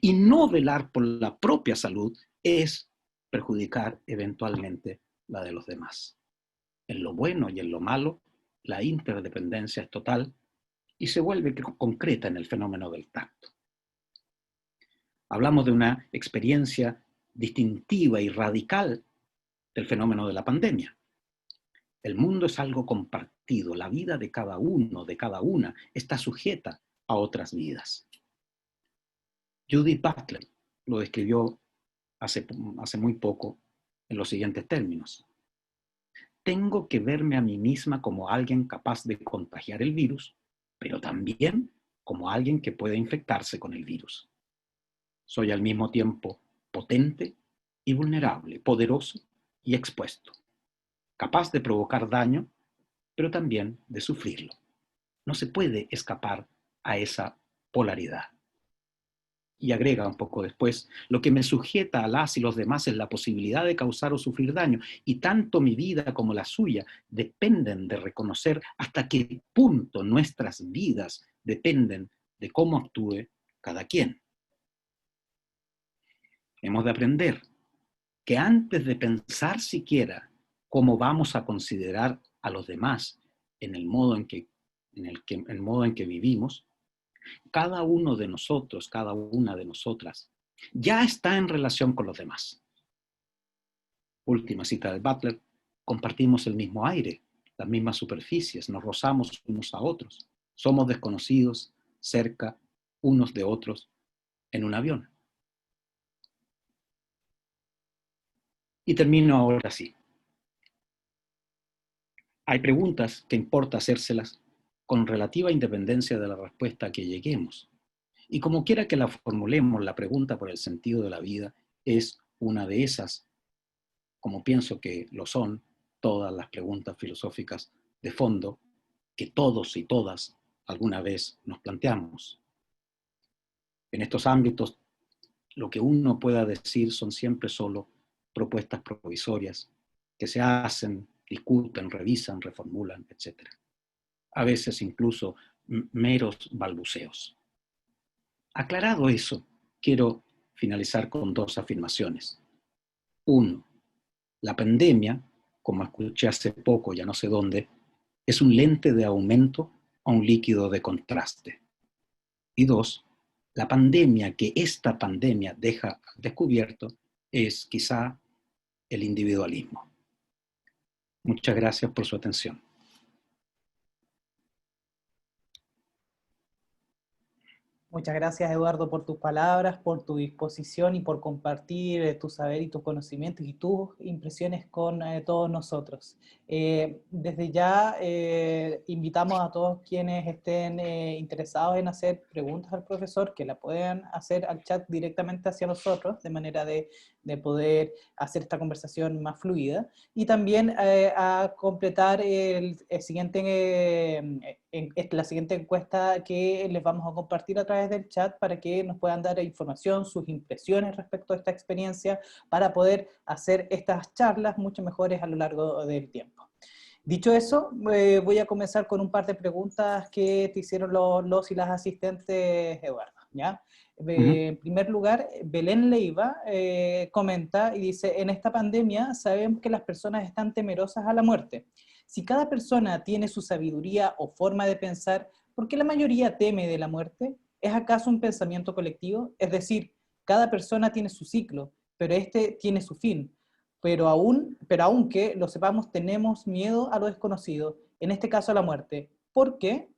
Y no velar por la propia salud es perjudicar eventualmente la de los demás. En lo bueno y en lo malo, la interdependencia es total y se vuelve concreta en el fenómeno del tacto. Hablamos de una experiencia distintiva y radical del fenómeno de la pandemia. El mundo es algo compartido, la vida de cada uno, de cada una, está sujeta a otras vidas. Judith Butler lo describió hace muy poco en los siguientes términos. Tengo que verme a mí misma como alguien capaz de contagiar el virus, pero también como alguien que puede infectarse con el virus. Soy al mismo tiempo potente y vulnerable, poderoso y expuesto, capaz de provocar daño, pero también de sufrirlo. No se puede escapar a esa polaridad. Y agrega un poco después, lo que me sujeta a las y los demás es la posibilidad de causar o sufrir daño, y tanto mi vida como la suya dependen de reconocer hasta qué punto nuestras vidas dependen de cómo actúe cada quien. Hemos de aprender que antes de pensar siquiera cómo vamos a considerar a los demás en el modo en que vivimos, cada uno de nosotros, cada una de nosotras, ya está en relación con los demás. Última cita de Butler, compartimos el mismo aire, las mismas superficies, nos rozamos unos a otros, somos desconocidos, cerca unos de otros en un avión. Y termino ahora así. Hay preguntas que importa hacérselas con relativa independencia de la respuesta a que lleguemos. Y como quiera que la formulemos, la pregunta por el sentido de la vida es una de esas, como pienso que lo son todas las preguntas filosóficas de fondo que todos y todas alguna vez nos planteamos. En estos ámbitos, lo que uno pueda decir son siempre solo propuestas provisorias que se hacen, discuten, revisan, reformulan, etc. A veces incluso meros balbuceos. Aclarado eso, quiero finalizar con dos afirmaciones. Uno, la pandemia, como escuché hace poco, ya no sé dónde, es un lente de aumento a un líquido de contraste. Y dos, la pandemia que esta pandemia deja al descubierto es quizá el individualismo. Muchas gracias por su atención. Muchas gracias, Eduardo, por tus palabras, por tu disposición y por compartir tu saber y tus conocimientos y tus impresiones con todos nosotros. Desde ya invitamos a todos quienes estén interesados en hacer preguntas al profesor, que la puedan hacer al chat directamente hacia nosotros, de manera de poder hacer esta conversación más fluida. Y también a completar el siguiente, la siguiente encuesta que les vamos a compartir a través del chat para que nos puedan dar información, sus impresiones respecto a esta experiencia, para poder hacer estas charlas mucho mejores a lo largo del tiempo. Dicho eso, voy a comenzar con un par de preguntas que te hicieron los y las asistentes, Eduardo, ¿ya? En primer lugar, Belén Leiva comenta y dice: en esta pandemia sabemos que las personas están temerosas a la muerte. Si cada persona tiene su sabiduría o forma de pensar, ¿por qué la mayoría teme de la muerte? ¿Es acaso un pensamiento colectivo? Es decir, cada persona tiene su ciclo, pero este tiene su fin. Pero aunque lo sepamos, tenemos miedo a lo desconocido, en este caso a la muerte. ¿Por qué?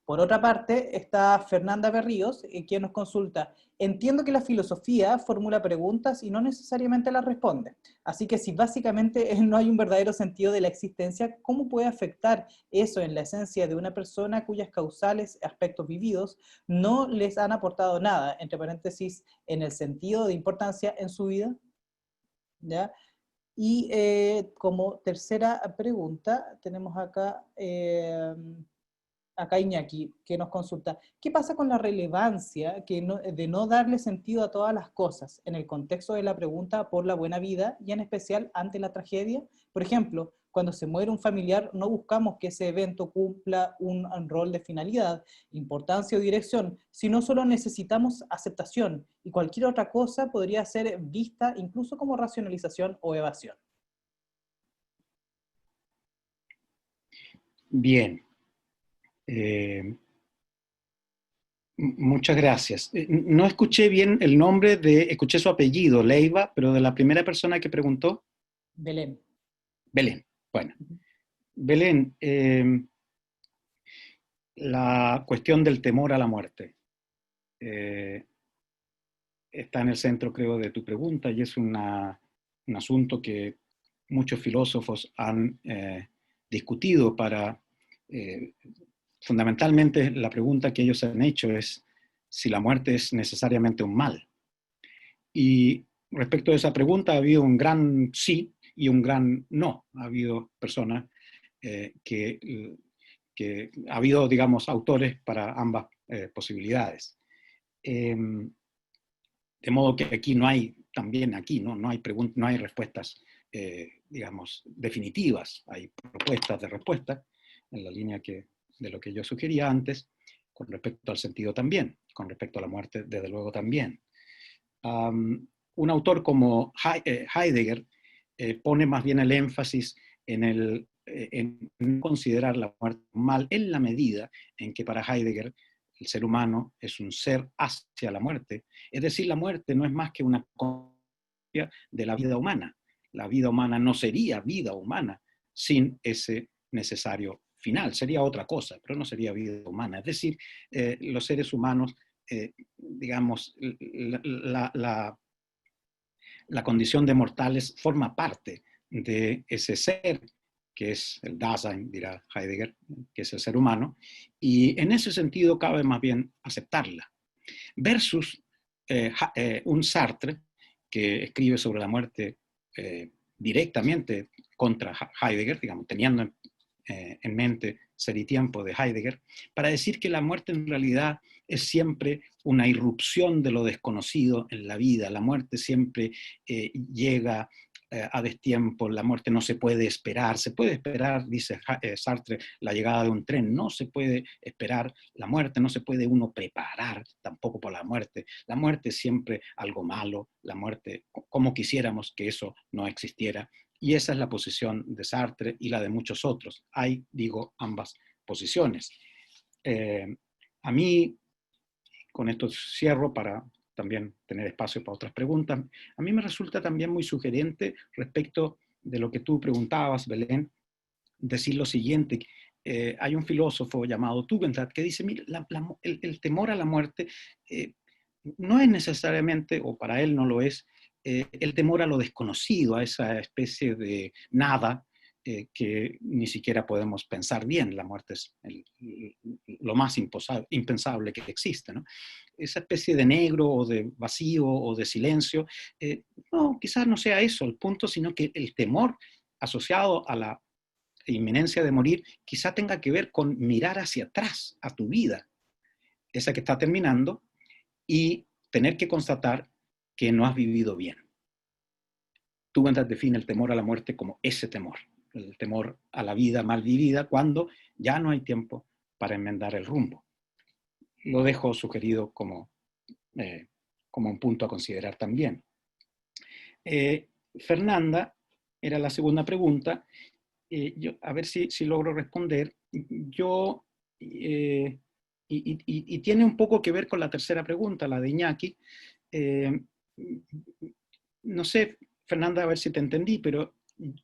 Por otra parte, está Fernanda Berríos, quien nos consulta: entiendo que la filosofía formula preguntas y no necesariamente las responde. Así que si básicamente no hay un verdadero sentido de la existencia, ¿cómo puede afectar eso en la esencia de una persona cuyas causales aspectos vividos no les han aportado nada, entre paréntesis, en el sentido de importancia en su vida? ¿Ya? Y como tercera pregunta, tenemos acá Iñaki, que nos consulta: ¿qué pasa con la relevancia de no darle sentido a todas las cosas en el contexto de la pregunta por la buena vida y en especial ante la tragedia? Por ejemplo, cuando se muere un familiar, no buscamos que ese evento cumpla un rol de finalidad, importancia o dirección, sino solo necesitamos aceptación, y cualquier otra cosa podría ser vista incluso como racionalización o evasión. Bien. Muchas gracias. No escuché bien el nombre escuché su apellido, Leiva, pero de la primera persona que preguntó. Belén. Belén. Bueno, Belén, la cuestión del temor a la muerte está en el centro, creo, de tu pregunta, y es un asunto que muchos filósofos han discutido fundamentalmente la pregunta que ellos han hecho es si la muerte es necesariamente un mal. Y respecto a esa pregunta ha habido un gran sí y un gran no. Ha habido personas que ha habido, digamos, autores para ambas posibilidades. De modo que aquí no hay, también aquí, no hay no hay respuestas, digamos, definitivas. Hay propuestas de respuesta en la línea de lo que yo sugería antes, con respecto al sentido también, con respecto a la muerte, desde luego también. Un autor como Heidegger pone más bien el énfasis en considerar la muerte un mal en la medida en que para Heidegger el ser humano es un ser hacia la muerte. Es decir, la muerte no es más que una copia de la vida humana. La vida humana no sería vida humana sin ese necesario final. Sería otra cosa, pero no sería vida humana. Es decir, los seres humanos, digamos, la condición de mortales forma parte de ese ser que es el Dasein, dirá Heidegger, que es el ser humano, y en ese sentido cabe más bien aceptarla. Versus un Sartre que escribe sobre la muerte directamente contra Heidegger, digamos, teniendo en mente Ser y Tiempo de Heidegger, para decir que la muerte en realidad es siempre una irrupción de lo desconocido en la vida. La muerte siempre llega a destiempo, la muerte no se puede esperar. Se puede esperar, dice Sartre, la llegada de un tren. No se puede esperar la muerte, no se puede uno preparar tampoco por la muerte. La muerte es siempre algo malo, la muerte, como quisiéramos que eso no existiera. Y esa es la posición de Sartre y la de muchos otros. Hay, digo, ambas posiciones. A mí, con esto cierro para también tener espacio para otras preguntas, a mí me resulta también muy sugerente respecto de lo que tú preguntabas, Belén, decir lo siguiente, hay un filósofo llamado Tugendhat que dice, mira, el temor a la muerte no es necesariamente, o para él no lo es, el temor a lo desconocido, a esa especie de nada que ni siquiera podemos pensar bien. La muerte es lo más impensable que existe, ¿no? Esa especie de negro o de vacío o de silencio, no, quizás no sea eso el punto, sino que el temor asociado a la inminencia de morir quizá tenga que ver con mirar hacia atrás a tu vida, esa que está terminando, y tener que constatar que no has vivido bien. Tugendhat define el temor a la muerte como ese temor, el temor a la vida mal vivida cuando ya no hay tiempo para enmendar el rumbo. Lo dejo sugerido como un punto a considerar también. Fernanda, era la segunda pregunta, a ver si logro responder. Y tiene un poco que ver con la tercera pregunta, la de Iñaki. No sé, Fernanda, a ver si te entendí, pero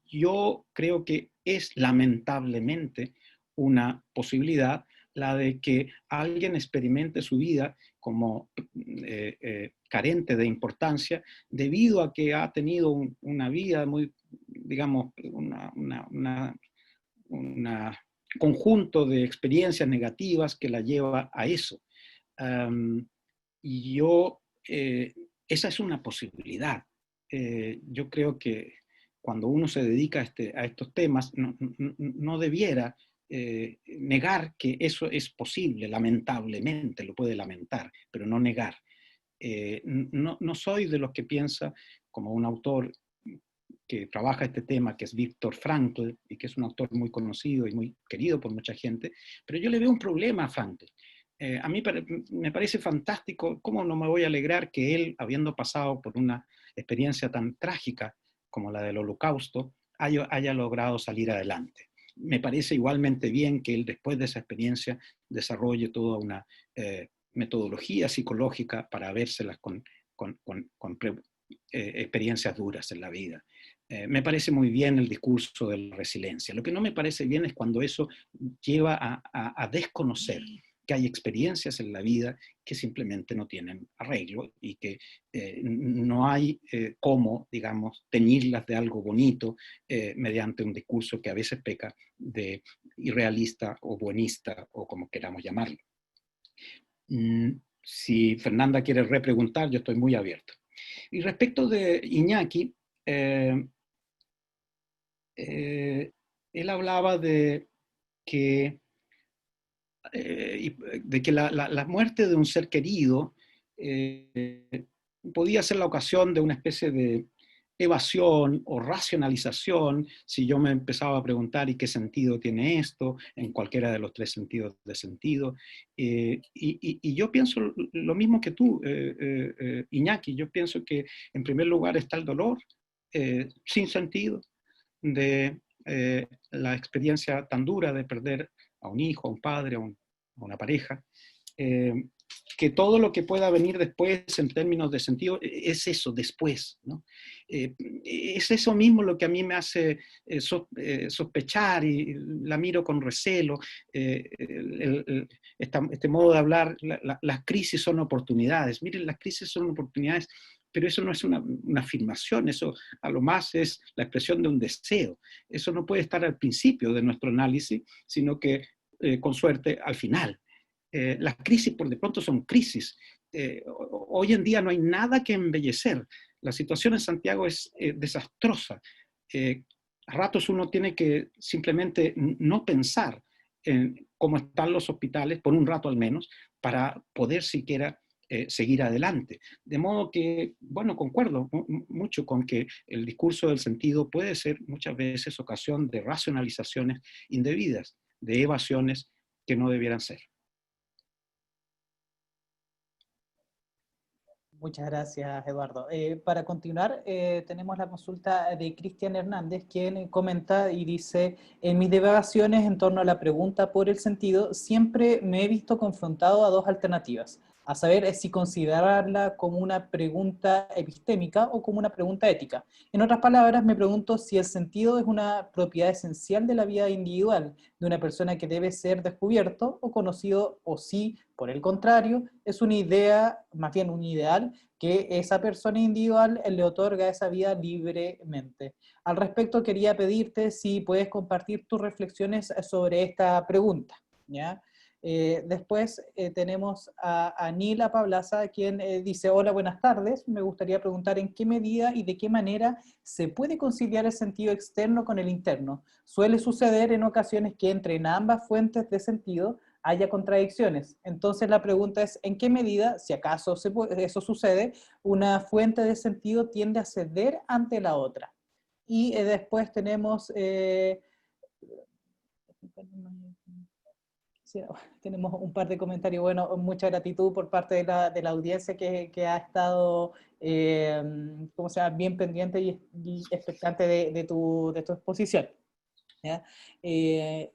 yo creo que es lamentablemente una posibilidad la de que alguien experimente su vida como carente de importancia debido a que ha tenido una vida muy, digamos, un conjunto de experiencias negativas que la lleva a eso. Y esa es una posibilidad. Yo creo que cuando uno se dedica a estos temas, no debiera negar que eso es posible, lamentablemente, lo puede lamentar, pero no negar. No soy de los que piensa, como un autor que trabaja este tema, que es Viktor Frankl, y que es un autor muy conocido y muy querido por mucha gente, pero yo le veo un problema a Frankl. A mí me parece fantástico, ¿cómo no me voy a alegrar que él, habiendo pasado por una experiencia tan trágica como la del Holocausto, haya logrado salir adelante? Me parece igualmente bien que él, después de esa experiencia, desarrolle toda una metodología psicológica para vérselas con experiencias duras en la vida. Me parece muy bien el discurso de la resiliencia. Lo que no me parece bien es cuando eso lleva a desconocer que hay experiencias en la vida que simplemente no tienen arreglo y que no hay cómo, digamos, teñirlas de algo bonito mediante un discurso que a veces peca de irrealista o buenista o como queramos llamarlo. Si Fernanda quiere repreguntar, yo estoy muy abierto. Y respecto de Iñaki, él hablaba de que la muerte de un ser querido podía ser la ocasión de una especie de evasión o racionalización si yo me empezaba a preguntar ¿y qué sentido tiene esto? En cualquiera de los tres sentidos de sentido. Y yo pienso lo mismo que tú, Iñaki. Yo pienso que en primer lugar está el dolor sin sentido de la experiencia tan dura de perder a un hijo, a un padre, a una pareja, que todo lo que pueda venir después en términos de sentido es eso, después, ¿no? Es eso mismo lo que a mí me hace sospechar y la miro con recelo, este modo de hablar, las crisis son oportunidades. Miren, las crisis son oportunidades, pero eso no es una afirmación, eso a lo más es la expresión de un deseo. Eso no puede estar al principio de nuestro análisis, sino que con suerte al final. Las crisis por de pronto son crisis. Hoy en día no hay nada que embellecer. La situación en Santiago es desastrosa. A ratos uno tiene que simplemente no pensar en cómo están los hospitales, por un rato al menos, para poder siquiera seguir adelante. De modo que, bueno, concuerdo mucho con que el discurso del sentido puede ser muchas veces ocasión de racionalizaciones indebidas, de evasiones que no debieran ser. Muchas gracias, Eduardo. Para continuar, tenemos la consulta de Cristian Hernández, quien comenta y dice: en mis divagaciones en torno a la pregunta por el sentido, siempre me he visto confrontado a dos alternativas. a saber si considerarla como una pregunta epistémica o como una pregunta ética. En otras palabras, me pregunto si el sentido es una propiedad esencial de la vida individual de una persona que debe ser descubierto o conocido, o si, por el contrario, es una idea, más bien un ideal, que esa persona individual le otorga esa vida libremente. Al respecto, quería pedirte si puedes compartir tus reflexiones sobre esta pregunta, ¿ya? Después tenemos a Nila Pablaza, quien dice: hola, buenas tardes. Me gustaría preguntar en qué medida y de qué manera se puede conciliar el sentido externo con el interno. Suele suceder en ocasiones que entre ambas fuentes de sentido haya contradicciones. Entonces la pregunta es: ¿en qué medida, si acaso eso sucede, una fuente de sentido tiende a ceder ante la otra? Y después tenemos... sí, tenemos un par de comentarios. Bueno, mucha gratitud por parte de la audiencia que ha estado, ¿cómo se llama?, bien pendiente y expectante de tu exposición, ¿ya? Eh,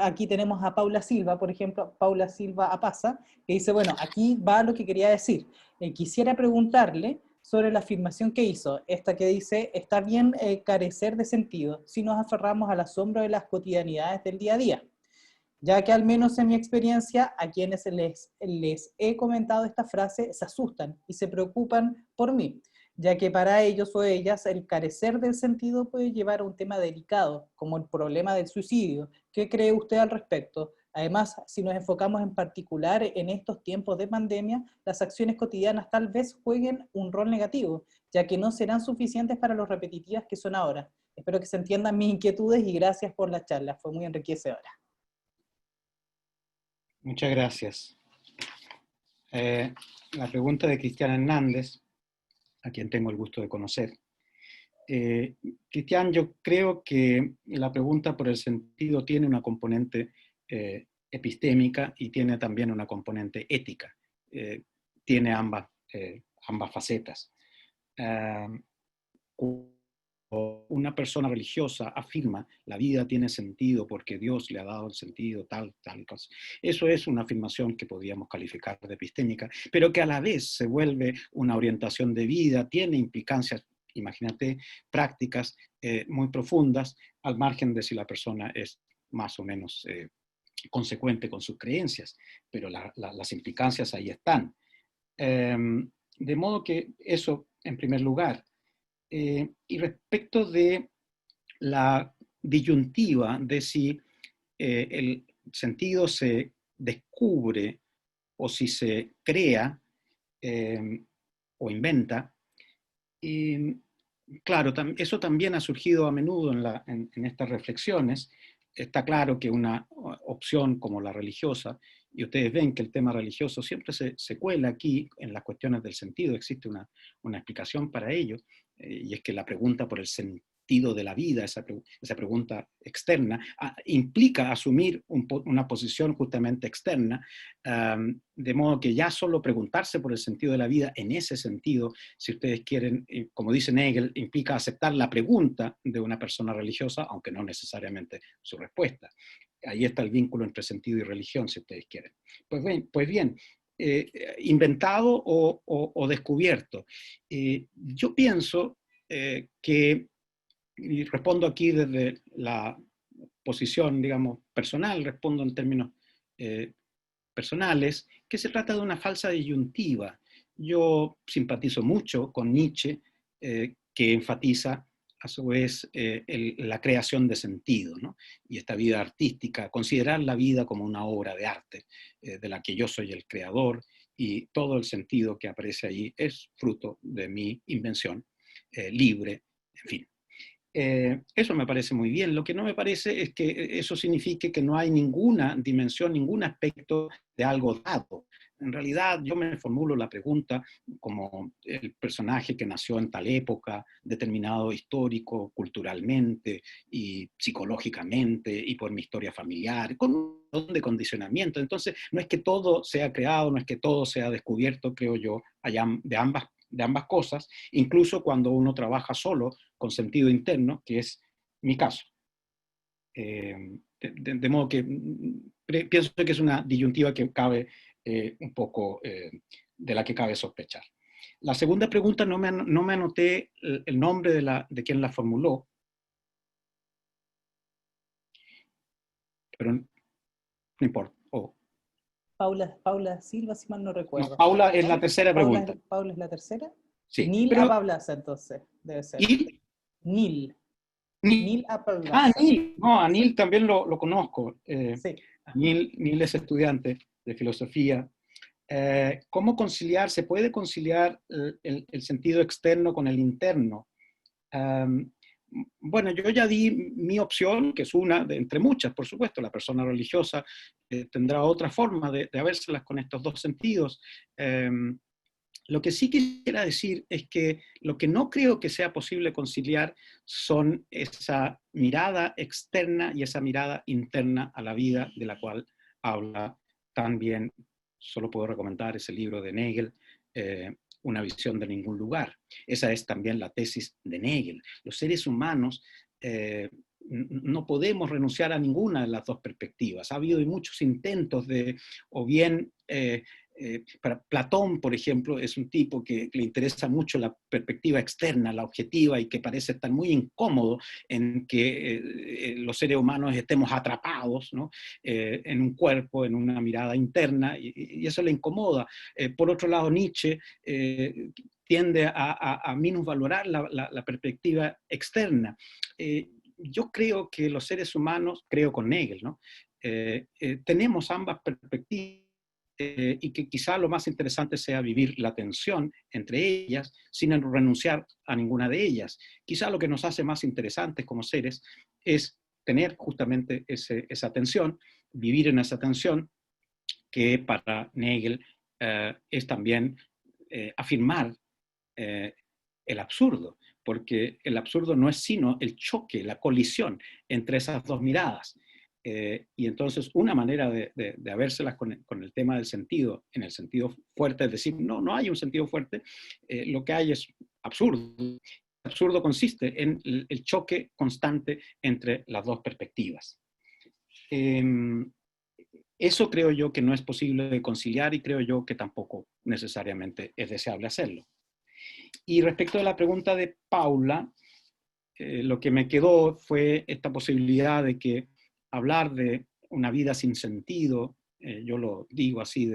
Aquí tenemos a Paula Silva, por ejemplo, Paula Silva Apaza, que dice: bueno, aquí va lo que quería decir. Quisiera preguntarle sobre la afirmación que hizo, esta que dice: está bien carecer de sentido si nos aferramos al asombro de las cotidianidades del día a día, ya que al menos en mi experiencia, a quienes les he comentado esta frase se asustan y se preocupan por mí, ya que para ellos o ellas el carecer del sentido puede llevar a un tema delicado, como el problema del suicidio. ¿Qué cree usted al respecto? Además, si nos enfocamos en particular en estos tiempos de pandemia, las acciones cotidianas tal vez jueguen un rol negativo, ya que no serán suficientes para lo repetitivas que son ahora. Espero que se entiendan mis inquietudes y gracias por la charla, fue muy enriquecedora. Muchas gracias. La pregunta de Cristian Hernández, a quien tengo el gusto de conocer. Cristian, yo creo que la pregunta por el sentido tiene una componente epistémica y tiene también una componente ética. Tiene ambas facetas. Una persona religiosa afirma la vida tiene sentido porque Dios le ha dado el sentido, tal cosa. Eso es una afirmación que podríamos calificar de epistémica, pero que a la vez se vuelve una orientación de vida, tiene implicancias, imagínate, prácticas muy profundas, al margen de si la persona es más o menos consecuente con sus creencias, pero las implicancias ahí están. De modo que eso, en primer lugar. Y respecto de la disyuntiva de si el sentido se descubre o si se crea o inventa, claro, eso también ha surgido a menudo en estas reflexiones. Está claro que una opción como la religiosa, y ustedes ven que el tema religioso siempre se cuela aquí en las cuestiones del sentido, existe una explicación para ello, y es que la pregunta por el sentido de la vida, esa pregunta externa, implica asumir una posición justamente externa, de modo que ya solo preguntarse por el sentido de la vida en ese sentido, si ustedes quieren, como dice Hegel, implica aceptar la pregunta de una persona religiosa, aunque no necesariamente su respuesta. Ahí está el vínculo entre sentido y religión, si ustedes quieren. Pues bien, inventado o descubierto. Yo pienso que, y respondo aquí desde la posición, digamos, personal, respondo en términos personales, que se trata de una falsa disyuntiva. Yo simpatizo mucho con Nietzsche, que enfatiza a su vez la creación de sentido, ¿no? Y esta vida artística, considerar la vida como una obra de arte, de la que yo soy el creador, y todo el sentido que aparece allí es fruto de mi invención libre, en fin. Eso me parece muy bien. Lo que no me parece es que eso signifique que no hay ninguna dimensión, ningún aspecto de algo dado. En realidad, yo me formulo la pregunta como el personaje que nació en tal época, determinado histórico, culturalmente y psicológicamente, y por mi historia familiar, con un montón de condicionamiento. Entonces, no es que todo sea creado, no es que todo sea descubierto, creo yo, allá de ambas cosas, incluso cuando uno trabaja solo, con sentido interno, que es mi caso. De modo que pienso que es una disyuntiva que cabe un poco de la que cabe sospechar. La segunda pregunta no me anoté el nombre de quien la formuló, pero no importa. Paula Silva, si mal no No, recuerdo. Paula es la ¿No? tercera pregunta. Paula es la tercera. Sí, Neil pero Apablaza, entonces, debe ser. ¿y? Neil. Ni, Neil Apablaza. Neil, no, a Sí, Neil también lo conozco. sí. Neil es estudiante de filosofía. ¿Cómo conciliar? ¿Se puede conciliar el sentido externo con el interno? Um, bueno, yo ya di mi opción, que es una de entre muchas, por supuesto. La persona religiosa tendrá otra forma de habérselas con estos dos sentidos. Lo que sí quisiera decir es que lo que no creo que sea posible conciliar son esa mirada externa y esa mirada interna a la vida de la cual habla también. Solo puedo recomendar ese libro de Nagel, Una visión de ningún lugar. Esa es también la tesis de Nagel. Los seres humanos no podemos renunciar a ninguna de las dos perspectivas. Ha habido muchos intentos de, o bien para Platón, por ejemplo, es un tipo que le interesa mucho la perspectiva externa, la objetiva, y que parece estar muy incómodo en que los seres humanos estemos atrapados, ¿no? En un cuerpo, en una mirada interna, y eso le incomoda. Por otro lado, Nietzsche tiende a minusvalorar la perspectiva externa. Yo creo que los seres humanos, creo con Hegel, ¿no? Tenemos ambas perspectivas, y que quizá lo más interesante sea vivir la tensión entre ellas sin renunciar a ninguna de ellas. Quizá lo que nos hace más interesantes como seres es tener justamente esa tensión, vivir en esa tensión, que para Hegel es también afirmar el absurdo, porque el absurdo no es sino el choque, la colisión entre esas dos miradas. Y entonces una manera de habérselas con el tema del sentido, en el sentido fuerte, es decir, no hay un sentido fuerte, lo que hay es absurdo. El absurdo consiste en el choque constante entre las dos perspectivas. Eso creo yo que no es posible de conciliar, y creo yo que tampoco necesariamente es deseable hacerlo. Y respecto a la pregunta de Paula, lo que me quedó fue esta posibilidad de que hablar de una vida sin sentido, yo lo digo así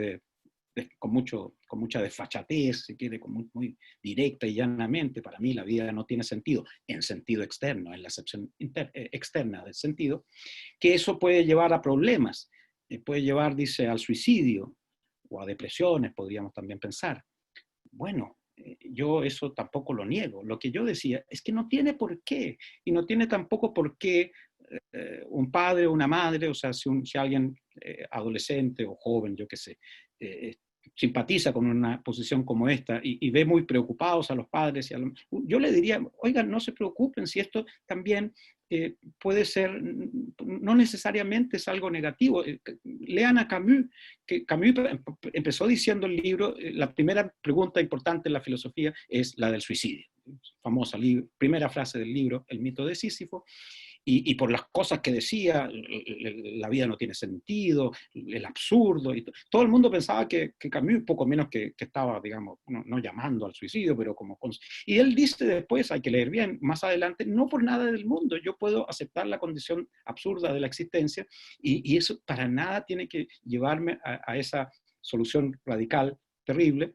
con mucha desfachatez, si quiere, muy directa y llanamente. Para mí la vida no tiene sentido en sentido externo, en la acepción externa del sentido, que eso puede llevar a problemas, puede llevar, dice, al suicidio o a depresiones, podríamos también pensar. Bueno, yo eso tampoco lo niego. Lo que yo decía es que no tiene por qué, y no tiene tampoco por qué un padre o una madre, o sea, si alguien adolescente o joven, yo qué sé, eh, simpatiza con una posición como esta y ve muy preocupados a los padres, yo le diría, oigan, no se preocupen, si esto también puede ser, no necesariamente es algo negativo. Lean a Camus, que Camus empezó diciendo el libro, la primera pregunta importante en la filosofía es la del suicidio. Famosa primera frase del libro, El mito de Sísifo. Y por las cosas que decía, la vida no tiene sentido, el absurdo, y todo el mundo pensaba que Camus, poco menos que estaba, digamos, no llamando al suicidio, pero como... Y él dice después, hay que leer bien, más adelante, no por nada del mundo, yo puedo aceptar la condición absurda de la existencia, y eso para nada tiene que llevarme a esa solución radical, terrible.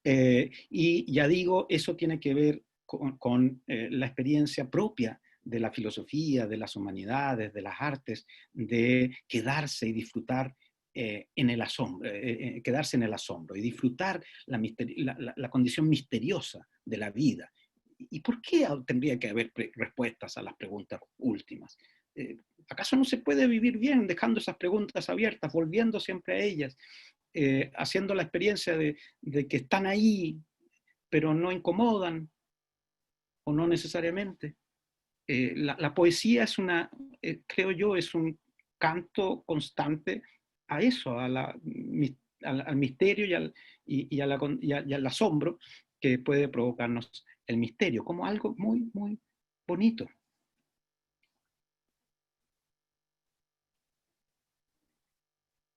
Y ya digo, eso tiene que ver con la experiencia propia de la filosofía, de las humanidades, de las artes, de quedarse y disfrutar en el asombro, quedarse en el asombro y disfrutar la condición misteriosa de la vida. ¿Y por qué tendría que haber respuestas a las preguntas últimas? ¿Acaso no se puede vivir bien dejando esas preguntas abiertas, volviendo siempre a ellas, haciendo la experiencia de que están ahí, pero no incomodan, o no necesariamente? La poesía es creo yo, es un canto constante a eso, al misterio y al asombro que puede provocarnos el misterio, como algo muy, muy bonito.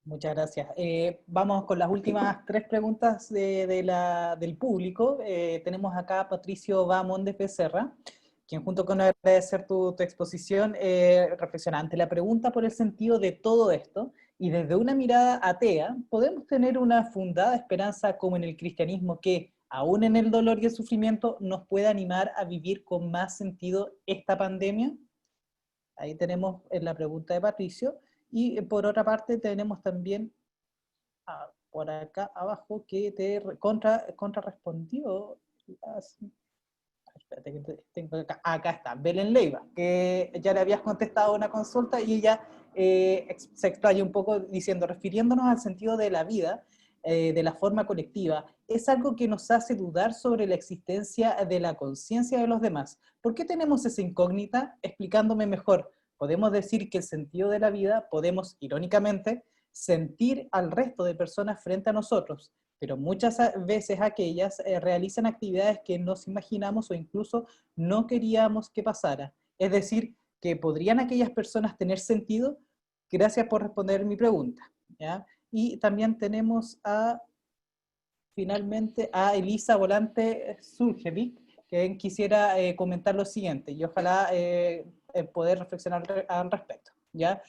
Muchas gracias. Vamos con las últimas tres preguntas del público. Tenemos acá a Patricio Bamondes Becerra, quien junto con agradecer tu exposición, reflexiona ante la pregunta por el sentido de todo esto, y desde una mirada atea, ¿podemos tener una fundada esperanza como en el cristianismo que, aún en el dolor y el sufrimiento, nos pueda animar a vivir con más sentido esta pandemia? Ahí tenemos la pregunta de Patricio. Y por otra parte tenemos también por acá abajo que te contrarrespondió. Espérate, que tengo acá está, Belén Leiva, que ya le habías contestado una consulta y ella se explaya un poco diciendo, refiriéndonos al sentido de la vida, de la forma colectiva, es algo que nos hace dudar sobre la existencia de la conciencia de los demás. ¿Por qué tenemos esa incógnita? Explicándome mejor, podemos decir que el sentido de la vida, podemos, irónicamente, sentir al resto de personas frente a nosotros, pero muchas veces aquellas realizan actividades que nos imaginamos o incluso no queríamos que pasara. Es decir, que podrían aquellas personas tener sentido. Gracias por responder mi pregunta. ¿Ya? Y también tenemos finalmente a Elisa Volante Surjevic, que quisiera comentar lo siguiente, y ojalá poder reflexionar al respecto. ¿Ya?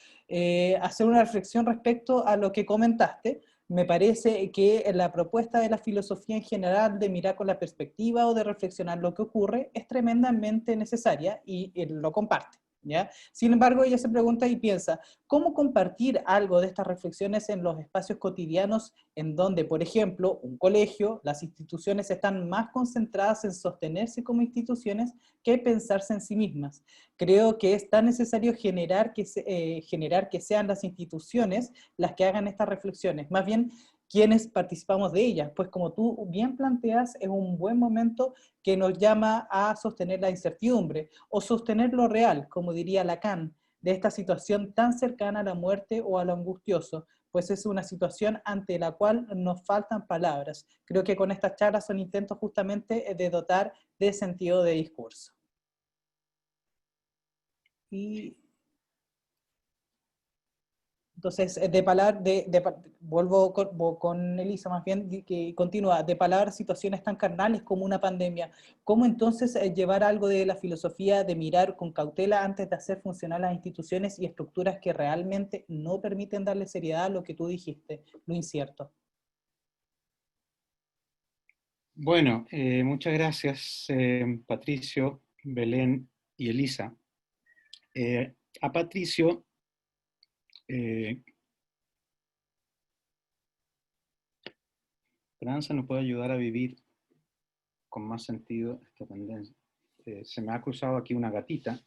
Hacer una reflexión respecto a lo que comentaste. Me parece que la propuesta de la filosofía en general de mirar con la perspectiva o de reflexionar lo que ocurre es tremendamente necesaria y lo comparte. ¿Ya? Sin embargo, ella se pregunta y piensa, ¿cómo compartir algo de estas reflexiones en los espacios cotidianos en donde, por ejemplo, un colegio, las instituciones están más concentradas en sostenerse como instituciones que pensarse en sí mismas? Creo que es tan necesario generar que sean las instituciones las que hagan estas reflexiones, más bien quienes participamos de ellas, pues como tú bien planteas, es un buen momento que nos llama a sostener la incertidumbre o sostener lo real, como diría Lacan, de esta situación tan cercana a la muerte o a lo angustioso, pues es una situación ante la cual nos faltan palabras. Creo que con estas charlas son intentos justamente de dotar de sentido de discurso. Y entonces, vuelvo con Elisa más bien, que continúa, de palabras, situaciones tan carnales como una pandemia. ¿Cómo entonces llevar algo de la filosofía de mirar con cautela antes de hacer funcionar las instituciones y estructuras que realmente no permiten darle seriedad a lo que tú dijiste, lo incierto? Bueno, muchas gracias, Patricio, Belén y Elisa. A Patricio, eh, esperanza nos puede ayudar a vivir con más sentido esta tendencia. Se me ha cruzado aquí una gatita.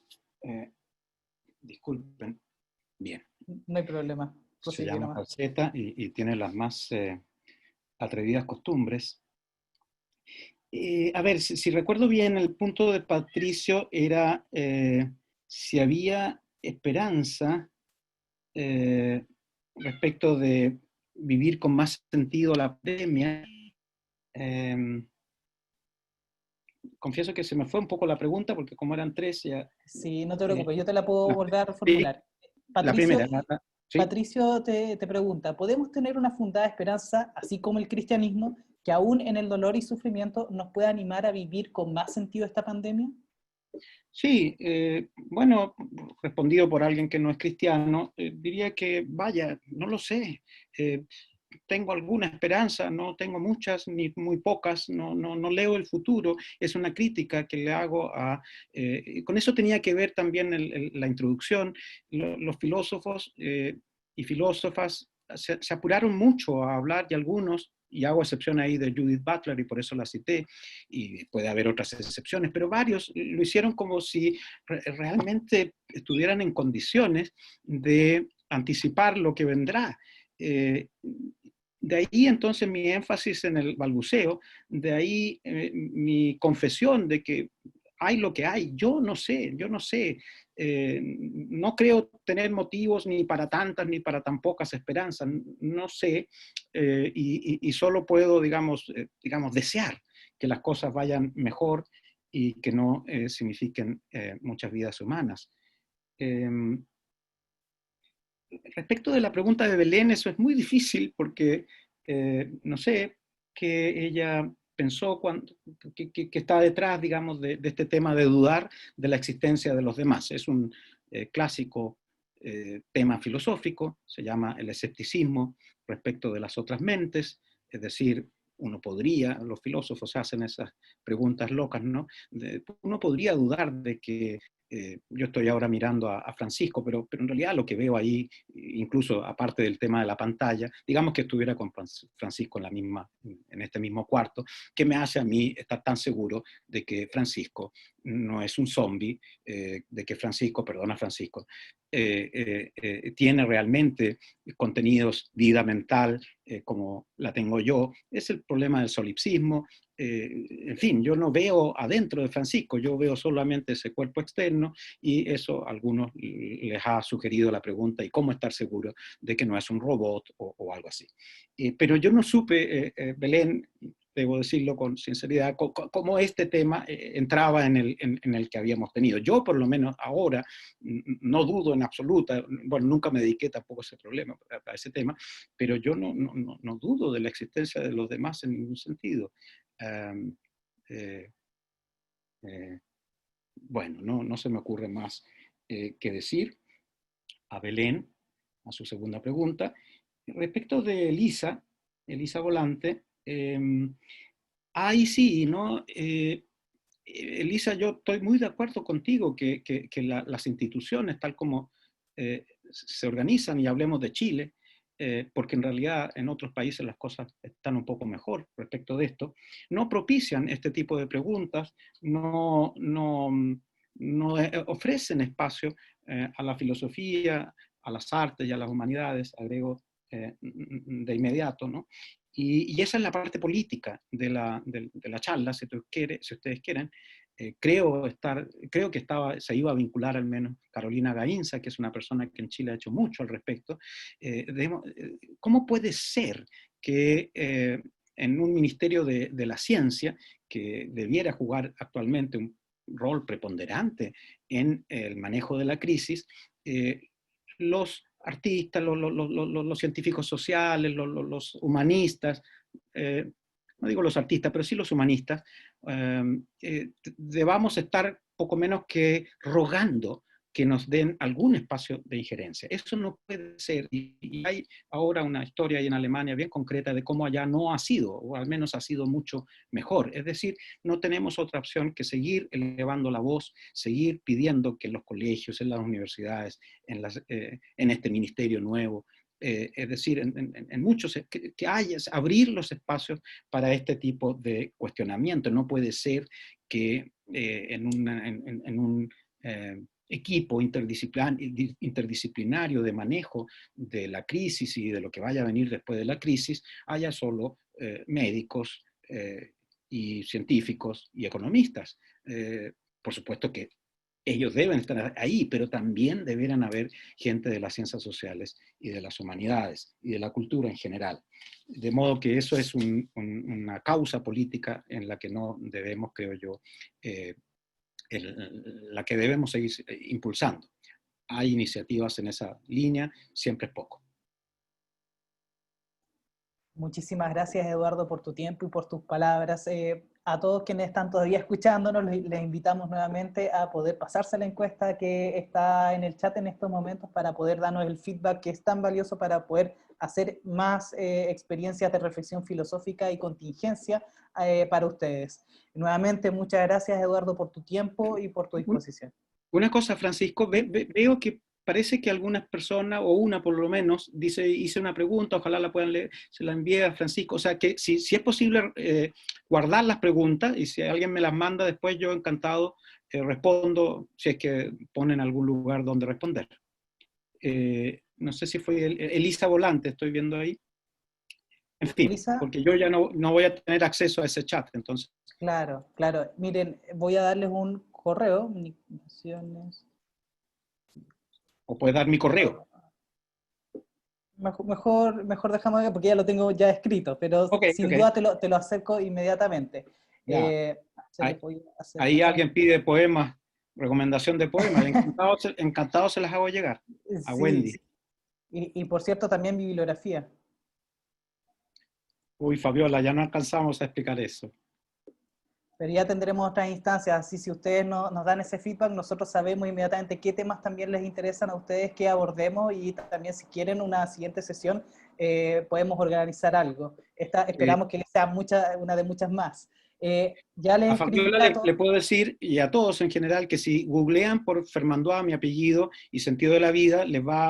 Disculpen. Bien. No hay problema, Se prosigue llama nomás. Calceta y tiene las más atrevidas costumbres. A ver, si recuerdo bien, el punto de Patricio era si había esperanza respecto de vivir con más sentido la pandemia. Eh, Confieso que se me fue un poco la pregunta porque como eran tres ya... Sí, no te eh, preocupes, yo te la puedo la, volver a sí, reformular. la Patricio, primera, ¿sí? Patricio te pregunta, ¿podemos tener una fundada esperanza, así como el cristianismo, que aún en el dolor y sufrimiento nos pueda animar a vivir con más sentido esta pandemia? Sí, bueno, respondido por alguien que no es cristiano, diría que, vaya, no lo sé, tengo alguna esperanza, no tengo muchas ni muy pocas, no leo el futuro, es una crítica que le hago a... con eso tenía que ver también la introducción, los filósofos y filósofas se apuraron mucho a hablar y algunos, y hago excepción ahí de Judith Butler y por eso la cité, y puede haber otras excepciones, pero varios lo hicieron como si realmente estuvieran en condiciones de anticipar lo que vendrá. De ahí entonces mi énfasis en el balbuceo, de ahí mi confesión de que hay lo que hay. Yo no sé, no creo tener motivos ni para tantas ni para tan pocas esperanzas, no sé, y solo puedo, digamos, desear que las cosas vayan mejor y que no signifiquen muchas vidas humanas. Respecto de la pregunta de Belén, eso es muy difícil porque no sé qué ella pensó cuando, que está detrás, digamos, de este tema de dudar de la existencia de los demás. Es un clásico tema filosófico, se llama el escepticismo respecto de las otras mentes, es decir, uno podría, los filósofos hacen esas preguntas locas, ¿no? Uno podría dudar de que yo estoy ahora mirando a Francisco, pero en realidad lo que veo ahí, incluso aparte del tema de la pantalla, digamos que estuviera con Francisco en, en este mismo cuarto, que me hace a mí estar tan seguro de que Francisco no es un zombie, de que Francisco, perdona Francisco, tiene realmente contenidos, vida mental, como la tengo yo. Es el problema del solipsismo. En fin, yo no veo adentro de Francisco, yo veo solamente ese cuerpo externo, y eso a algunos les ha sugerido la pregunta: ¿y cómo estar seguro de que no es un robot o algo así? Pero yo no supe, Belén, debo decirlo con sinceridad, cómo este tema entraba en el que habíamos tenido. Yo, por lo menos ahora, no dudo en absoluta, bueno, nunca me dediqué tampoco a ese problema, a ese tema, pero yo no dudo de la existencia de los demás en ningún sentido. Um, eh, eh, bueno, no se me ocurre más que decir a Belén, a su segunda pregunta. Respecto de Elisa Volante, ahí sí, ¿no? Elisa, yo estoy muy de acuerdo contigo que las instituciones, tal como se organizan, y hablemos de Chile, porque en realidad en otros países las cosas están un poco mejor respecto de esto, no propician este tipo de preguntas, no ofrecen espacio a la filosofía, a las artes y a las humanidades, agrego de inmediato, ¿no? Y esa es la parte política de la charla, si ustedes quieren. Creo que se iba a vincular al menos Carolina Gainza, que es una persona que en Chile ha hecho mucho al respecto. ¿Cómo puede ser que en un ministerio de la ciencia, que debiera jugar actualmente un rol preponderante en el manejo de la crisis, los artistas, los científicos sociales, los humanistas, no digo los artistas, pero sí los humanistas, debamos estar poco menos que rogando que nos den algún espacio de injerencia? Eso no puede ser. Y hay ahora una historia ahí en Alemania bien concreta de cómo allá no ha sido, o al menos ha sido mucho mejor. Es decir, no tenemos otra opción que seguir elevando la voz, seguir pidiendo que en los colegios, en las universidades, en este ministerio nuevo, es decir, en muchos, que haya, abrir los espacios para este tipo de cuestionamiento. No puede ser que en un equipo interdisciplinario de manejo de la crisis y de lo que vaya a venir después de la crisis, haya solo médicos y científicos y economistas. Por supuesto que ellos deben estar ahí, pero también deberán haber gente de las ciencias sociales y de las humanidades y de la cultura en general. De modo que eso es una causa política en la que no debemos, creo yo, la que debemos seguir impulsando. Hay iniciativas en esa línea, siempre es poco. Muchísimas gracias, Eduardo, por tu tiempo y por tus palabras. A todos quienes están todavía escuchándonos, les invitamos nuevamente a poder pasarse la encuesta que está en el chat en estos momentos para poder darnos el feedback que es tan valioso para poder hacer más experiencias de reflexión filosófica y contingencia para ustedes. Nuevamente, muchas gracias, Eduardo, por tu tiempo y por tu disposición. Una cosa, Francisco, veo que parece que algunas personas, o una por lo menos, dice: hice una pregunta, ojalá la puedan leer, se la envíe a Francisco. O sea, que si es posible guardar las preguntas, y si alguien me las manda después, yo encantado respondo, si es que ponen algún lugar donde responder. No sé si fue Elisa Volante, estoy viendo ahí. En fin, Elisa, porque yo ya no voy a tener acceso a ese chat, entonces. Claro, claro. Miren, voy a darles un correo. O puedes dar mi correo. Mejor dejamos porque ya lo tengo ya escrito, pero Okay. sin duda te lo acerco inmediatamente. Ya. Se los voy a Ahí acercar. alguien pide poemas, recomendación de poemas. Encantado se las hago llegar a Sí, Wendy. Y por cierto, también bibliografía. Uy, Fabiola, ya no alcanzamos a explicar eso. Pero ya tendremos otras instancias, así si ustedes nos dan ese feedback, nosotros sabemos inmediatamente qué temas también les interesan a ustedes que abordemos, y también si quieren una siguiente sesión, podemos organizar algo. Esperamos que sea una de muchas más. Ya les A escribí Fabiola a todos. le puedo decir, y a todos en general, que si googlean por Fermandois, mi apellido y sentido de la vida,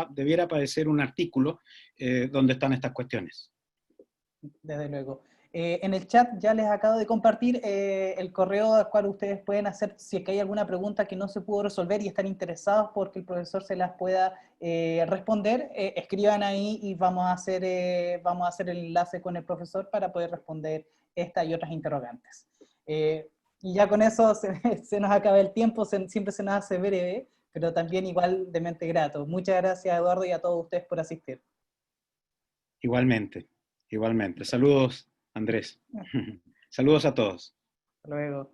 debiera aparecer un artículo donde están estas cuestiones. Desde luego. En el chat ya les acabo de compartir el correo al cual ustedes pueden hacer, si es que hay alguna pregunta que no se pudo resolver y están interesados porque el profesor se las pueda responder, escriban ahí y vamos a hacer el enlace con el profesor para poder responder esta y otras interrogantes. Y ya con eso se nos acaba el tiempo, siempre se nos hace breve, pero también igual de mente grato. Muchas gracias, Eduardo, y a todos ustedes por asistir. Igualmente, igualmente. Saludos, Andrés. Saludos a todos. Hasta luego.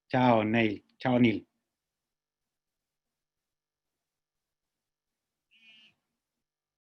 Chao, Neil. Chao, Neil.